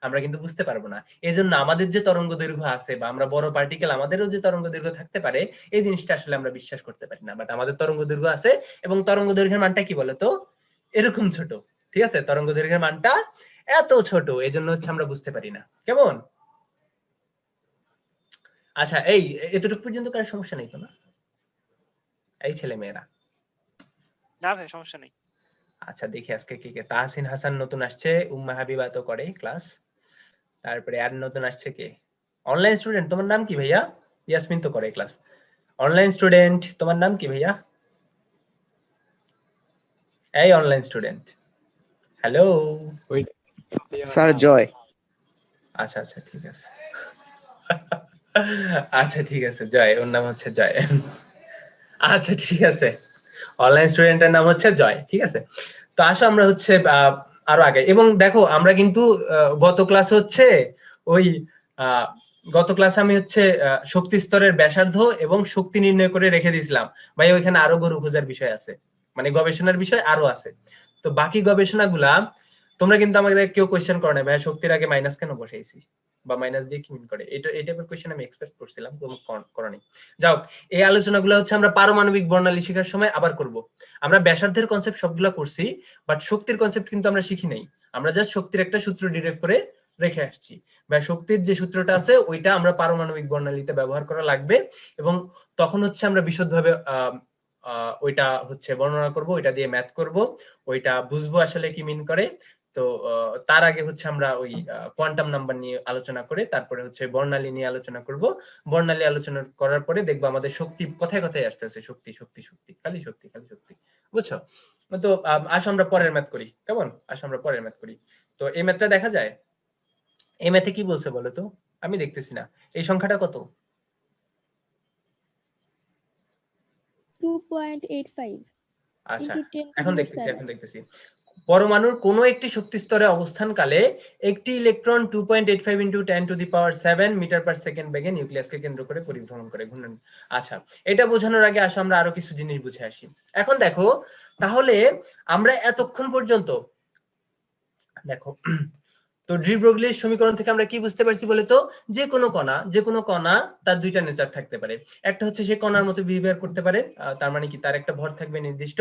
আমরা কিন্তু বুঝতে পারবো না। এজন্য আমাদের যে তরঙ্গ দৈর্ঘ্য আছে বা আমরা বড় পার্টিকেল আমাদেরও যে তরঙ্গ দৈর্ঘ্য থাকতে পারে, এই জিনিসটা আসলে আমরা বিশ্বাস করতে পারি না। বাট আমাদের তরঙ্গ দৈর্ঘ্য আছে এবং তরঙ্গ দৈর্ঘ্যের মানটা কি বলতো এরকম ছোট। ঠিক আছে, তরঙ্গ দৈর্ঘ্যের মানটা এত ছোট, এজন্য হচ্ছে আমরা বুঝতে পারি না। কেমন? আচ্ছা, এই এতটুকু পর্যন্ত কার সমস্যা নেই তো না? এই ছেলে মেয়েরা, না ভাই সমস্যা নেই। আচ্ছা দেখি আজকে কে কে। তাহসিন হাসান নতুন আসছে, উম্মা হাবিবা তো করে ক্লাস, তারপরে আর নতুন আসছে কে? অনলাইন স্টুডেন্ট, তোমার নাম কি ভাইয়া? ইয়াসমিন তো করে ক্লাস। অনলাইন স্টুডেন্ট, তোমার নাম কি ভাইয়া? এই অনলাইন স্টুডেন্ট, হ্যালো। স্যার জয়। আচ্ছা আচ্ছা ঠিক আছে। আচ্ছা ঠিক আছে, জয়, ওর নাম হচ্ছে জয়। আচ্ছা ঠিক আছে, অনলাইন স্টুডেন্টের নাম হচ্ছে জয়। ঠিক আছে, তো আসো আমরা হচ্ছে আরো আগে। এবং দেখো আমরা কিন্তু গত ক্লাসে হচ্ছে ওই গত ক্লাসে আমি হচ্ছে শক্তি স্তরের ব্যাসার্ধ এবং শক্তি নির্ণয় করে রেখে দিয়েছিলাম। ভাই ওইখানে আরো গরু খোঁজার বিষয় আছে, মানে গবেষণার বিষয় আরো আছে। তো বাকি গবেষণাগুলা তোমরা কিন্তু আমাকে কেউ কোয়েশ্চেন করো না, ভাই শক্তির আগে মাইনাস কেন বসাইছি বা মাইনাস দিয়ে কি মিন করে, এই টাইপের কোয়েশ্চেন আমি এক্সপেক্ট করছিলাম, তো করনি। যাও, এই আলোচনাগুলো হচ্ছে আমরা পারমাণবিক বর্ণালী শেখার সময় আবার করব। আমরা ব্যাসার্ধের কনসেপ্ট সবগুলা করছি, বাট শক্তির কনসেপ্ট কিন্তু আমরা শিখি নাই। আমরা জাস্ট শক্তির একটা সূত্র ডিরাইভ করে রেখে আসছি। বা শক্তির যে সূত্রটা আছে ওইটা আমরা পারমাণবিক বর্ণালীতে ব্যবহার করা লাগবে এবং তখন হচ্ছে আমরা বিশদভাবে ওইটা হচ্ছে বর্ণনা করব, ওইটা দিয়ে ম্যাথ করব, ওইটা বুঝবো আসলে কি মিন করে। তো তার আগে হচ্ছে আমরা ওই কোয়ান্টাম নাম্বার নিয়ে আলোচনা করে তারপরে হচ্ছে বর্ণালী নিয়ে আলোচনা করব। বর্ণালী আলোচনা করার পরে দেখবো আমাদের শক্তি কথায় কথায় আসতেছে, শক্তি শক্তি শক্তি, খালি শক্তি খালি শক্তি, বুঝছো? তো আসো আমরা পরের ম্যাথ করি, কেমন? আসো আমরা পরের ম্যাথ করি। তো এই ম্যাথটা দেখা যায়? এই ম্যাথে কি বলছে বলো তো, আমি দেখতেছি না। এই সংখ্যাটা কত? 2.85 আচ্ছা, into 10 to এখন the দেখতেছি 7. এখন দেখতেছি। পরমাণুর কোন একটি শক্তি স্তরে অবস্থানকালে একটি electron 2.85 into 10 to the power 7 metre per second বেগে নিউক্লিয়াসকে কেন্দ্র করে পরিভ্রমণ করে ঘূর্ণন। আচ্ছা, এটা বোঝানোর আগে আসো আমরা আরো কিছু জিনিস বুঝে আসি। এখন দেখো, তাহলে আমরা এতক্ষণ পর্যন্ত দেখো, তো ডি ব্রগলির সমীকরণ থেকে আমরা কি বুঝতে পারছি বলে তো, যে কোনো কণা তার দুইটা নেচার থাকতে পারে। একটা হচ্ছে সে কণার মতো বিহেভিয়ার করতে পারে, তার মানে কি তার একটা ভর থাকবে নির্দিষ্ট,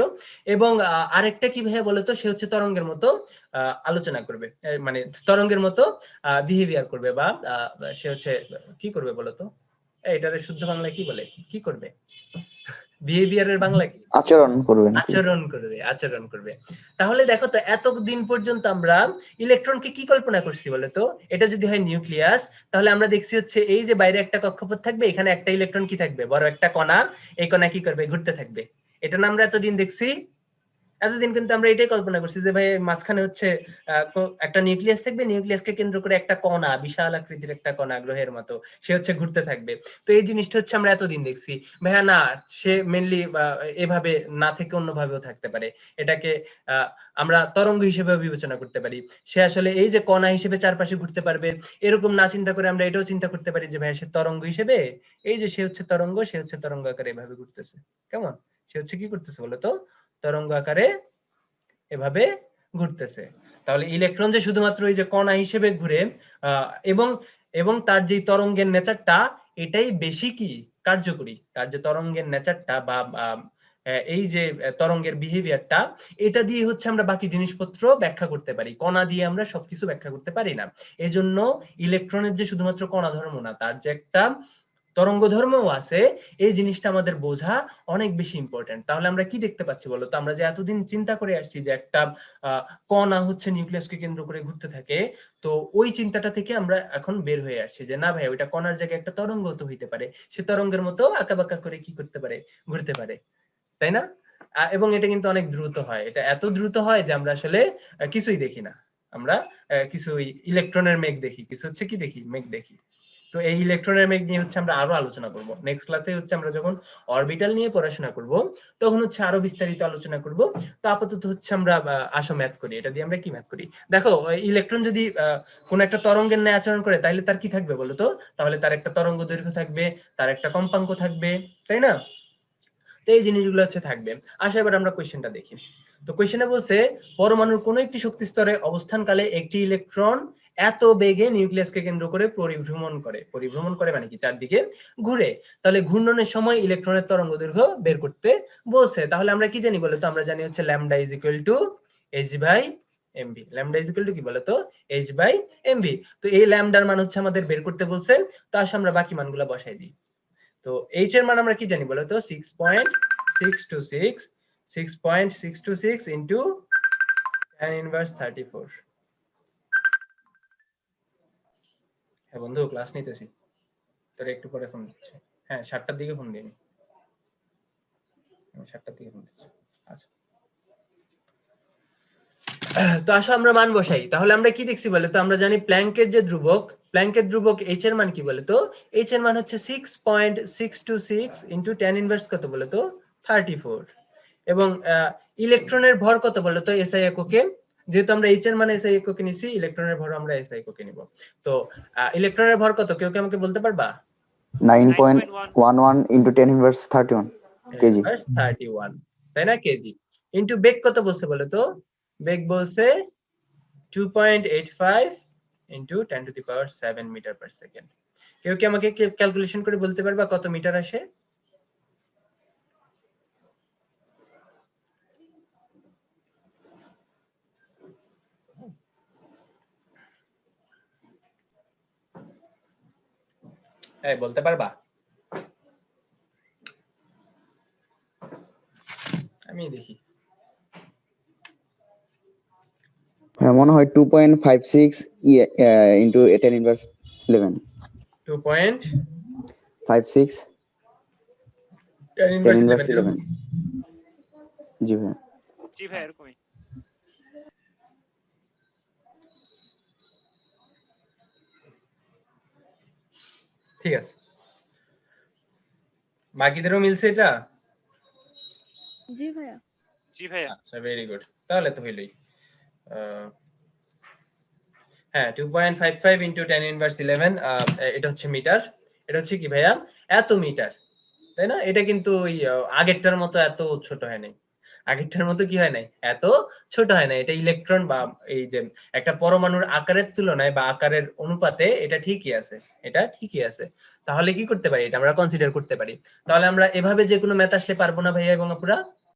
এবং আরেকটা কি ভাইয়া বলে তো, সে হচ্ছে তরঙ্গের মতো আলোচনা করবে, মানে তরঙ্গের মতো বিহেভিয়ার করবে, বা সে হচ্ছে কি করবে বলতো, এটারে শুদ্ধ বাংলায় কি বলে, কি করবে, বিহেভিয়ারের বাংলা কি, আচরণ করবে নাকি? আচরণ করবে। তাহলে দেখো তো, এতদিন পর্যন্ত আমরা ইলেকট্রনকে কি কল্পনা করছি বলতো, এটা যদি হয় নিউক্লিয়াস, তাহলে আমরা দেখছি হচ্ছে এই যে বাইরে একটা কক্ষপথ থাকবে, এখানে একটা ইলেকট্রন কি থাকবে, বড় একটা কণা, এই কণা কি করবে, ঘুরতে থাকবে। এটা না আমরা এতদিন দেখছি, এতদিন কিন্তু আমরা এটাই কল্পনা করছি যে ভাই মাঝখানে হচ্ছে একটা নিউক্লিয়াস থাকবে, নিউক্লিয়াসকে কেন্দ্র করে একটা কণা, বিশাল আকৃতির একটা কণা গ্রহের মতো, সে হচ্ছে ঘুরতে থাকবে। তো এই জিনিসটা হচ্ছে আমরা এতদিন দেখছি। ভাইয়া না, সে মেইনলি এভাবে না থেকে অন্যভাবেও থাকতে পারে, এটাকে আমরা তরঙ্গ হিসেবে বিবেচনা করতে পারি। সে আসলে এই যে কণা হিসেবে চারপাশে ঘুরতে পারবে, এরকম না চিন্তা করে আমরা এটাও চিন্তা করতে পারি যে ভাইয়া সে তরঙ্গ হিসেবে, এই যে সে হচ্ছে তরঙ্গ, সে হচ্ছে তরঙ্গ আকারে এভাবে ঘুরতেছে। কেমন, সে হচ্ছে কি করতেছে বলতো, তরঙ্গ আকারে এভাবে ঘুরতেছে। তাহলে ইলেকট্রন যে শুধুমাত্র এই যে কণা হিসেবে ঘুরে, এবং তার যে তরঙ্গের নেচারটা, এটাই বেশি কি কার্যকরী, তার যে তরঙ্গের নেচারটা বা এই যে তরঙ্গের বিহেভিয়ারটা, এটা দিয়ে হচ্ছে আমরা বাকি জিনিসপত্র ব্যাখ্যা করতে পারি, কণা দিয়ে আমরা সবকিছু ব্যাখ্যা করতে পারি না। এজন্য ইলেকট্রনের যে শুধুমাত্র কণা ধর্ম না, তার যে একটা তরঙ্গ ধর্মও আছে, এই জিনিসটা আমাদের বোঝা অনেক বেশি ইম্পর্টেন্ট। তাহলে আমরা কি দেখতে পাচ্ছি বলতো, আমরা যে এতদিন চিন্তা করে আসছি যে একটা কণা হচ্ছে নিউক্লিয়াসকে কেন্দ্র করে ঘুরতে থাকে, তো ওই চিন্তাটা থেকে আমরা এখন বের হয়ে আসছি যে না ভাই, ওইটা কণার জায়গায় একটা তরঙ্গ তো হইতে পারে, সে তরঙ্গের মতো আঁকাবাঁকা করে কি করতে পারে, ঘুরতে পারে, তাই না? এবং এটা কিন্তু অনেক দ্রুত হয়, এটা এত দ্রুত হয় যে আমরা আসলে কিছুই দেখি না, আমরা কিছু ইলেকট্রনের মেঘ দেখি, কিছু হচ্ছে কি দেখি, মেঘ দেখি। তো এই ইলেকট্রনের মেঘ নিয়ে হচ্ছে আমরা আরো আলোচনা করব নেক্সট ক্লাসে, হচ্ছে আমরা যখন অরবিটাল নিয়ে পড়াশোনা করব তখন হচ্ছে আরো বিস্তারিত আলোচনা করব। তো আপাতত হচ্ছে আমরা আসো ম্যাথ করি, এটা দিয়ে আমরা কি ম্যাথ করি। দেখো, ইলেকট্রন যদি কোন একটা তরঙ্গের ন্যায় আচরণ করে, তাহলে তার কি থাকবে বলতো, তাহলে তার একটা তরঙ্গ দৈর্ঘ্য থাকবে, তার একটা কম্পাঙ্ক থাকবে, তাই না? তো এই জিনিসগুলো হচ্ছে থাকবে। আসা এবার আমরা কোশ্চেনটা দেখি। তো কোশ্চেনে বলছে, পরমাণুর কোন একটি শক্তি স্তরে অবস্থানকালে একটি ইলেকট্রন এত বেগে নিউক্লিয়াসকে কেন্দ্র করে পরিভ্রমণ করে মানে কি, চারদিকে ঘুরে। তাহলে ঘূর্ণনের সময় ইলেকট্রনের তরঙ্গ দৈর্ঘ্য বের করতে বলছে। তাহলে আমরা কি জানি বলতো, আমরা জানি হচ্ছে lambda is equal to h by mv। Lambda is equal to কি বলতো, h বাই mv। তো এই ল্যামডার মান হচ্ছে আমাদের বের করতে বলছে। তো আসলে আমরা বাকি মানগুলো বসাই দিই। তো h এর মান আমরা কি জানি বলতো, 6.626 ইনটু tan ইনভার্স 34। হ্যাঁ বন্ধু, ক্লাস নিতেছি, তোর একটু পরে ফোন দিচ্ছি। হ্যাঁ 7টার দিকে ফোন দিই, 7টার দিকে ফোন দিচ্ছি। আচ্ছা, তো আসো আমরা মান বসাই। তাহলে আমরা কি দেখছি বলে তো, আমরা জানি প্ল্যাঙ্কের যে ধ্রুবক, প্ল্যাঙ্কের ধ্রুবক h এর মান কি বলে তো, h এর মান হচ্ছে 6.626 ইনটু tan ইনভার্স কত বলে তো, 34। এবং ইলেকট্রনের ভর কত বলে তো SI এককে, যেহেতু আমরা h এর মান SI এককে নিছি, ইলেকট্রনের ভর আমরা SI এককে নিব। তো ইলেকট্রনের ভর কত, কেউ কি আমাকে বলতে পারবা? 9.11 into 10 inverse 31 কেজি। 31, তাই না, কেজি। ইনটু বেগ কত বলছে বলে তো, বেগ বলছে 2.85 into 10 to the power 7 metre per second. কেউ কি আমাকে ক্যালকুলেশন করে বলতে পারবা কত মিটার আসে? এই বলতে পারবা? আমি দেখি। হ্যাঁ মনে হয় 2.56 into 10 inverse 11 2.56 10 10 inverse ইনভার্স 11 জি ভাই। জি ভাই এরকমই। ঠিক আছে, বাকিদেরও মিলছে এটা? জি ভাইয়া। জি ভাইয়া। আচ্ছা, ভেরি গুড, তাহলে তো হইলই। হ্যাঁ 2.55 ইনটু 10 ইনভার্স 11, এটা হচ্ছে মিটার। এটা হচ্ছে কি ভাইয়া, এত মিটার, তাই না? এটা কিন্তু ওই আগেরটার মতো এত ছোট হয় নাই। আগেরটার মতো কি হয় নাই, এত ছোট হয় না। এটা ইলেকট্রন বা এই যে একটা পরমাণুর আকারের তুলনায় বা আকারের অনুপাতে এটা ঠিকই আছে, এটা ঠিকই আছে। তাহলে কি করতে পারি, এটা আমরা কনসিডার করতে পারি। তাহলে আমরা এভাবে যে কোনো ম্যাথ আসলে পারবো না ভাইয়া এবং আপুরা?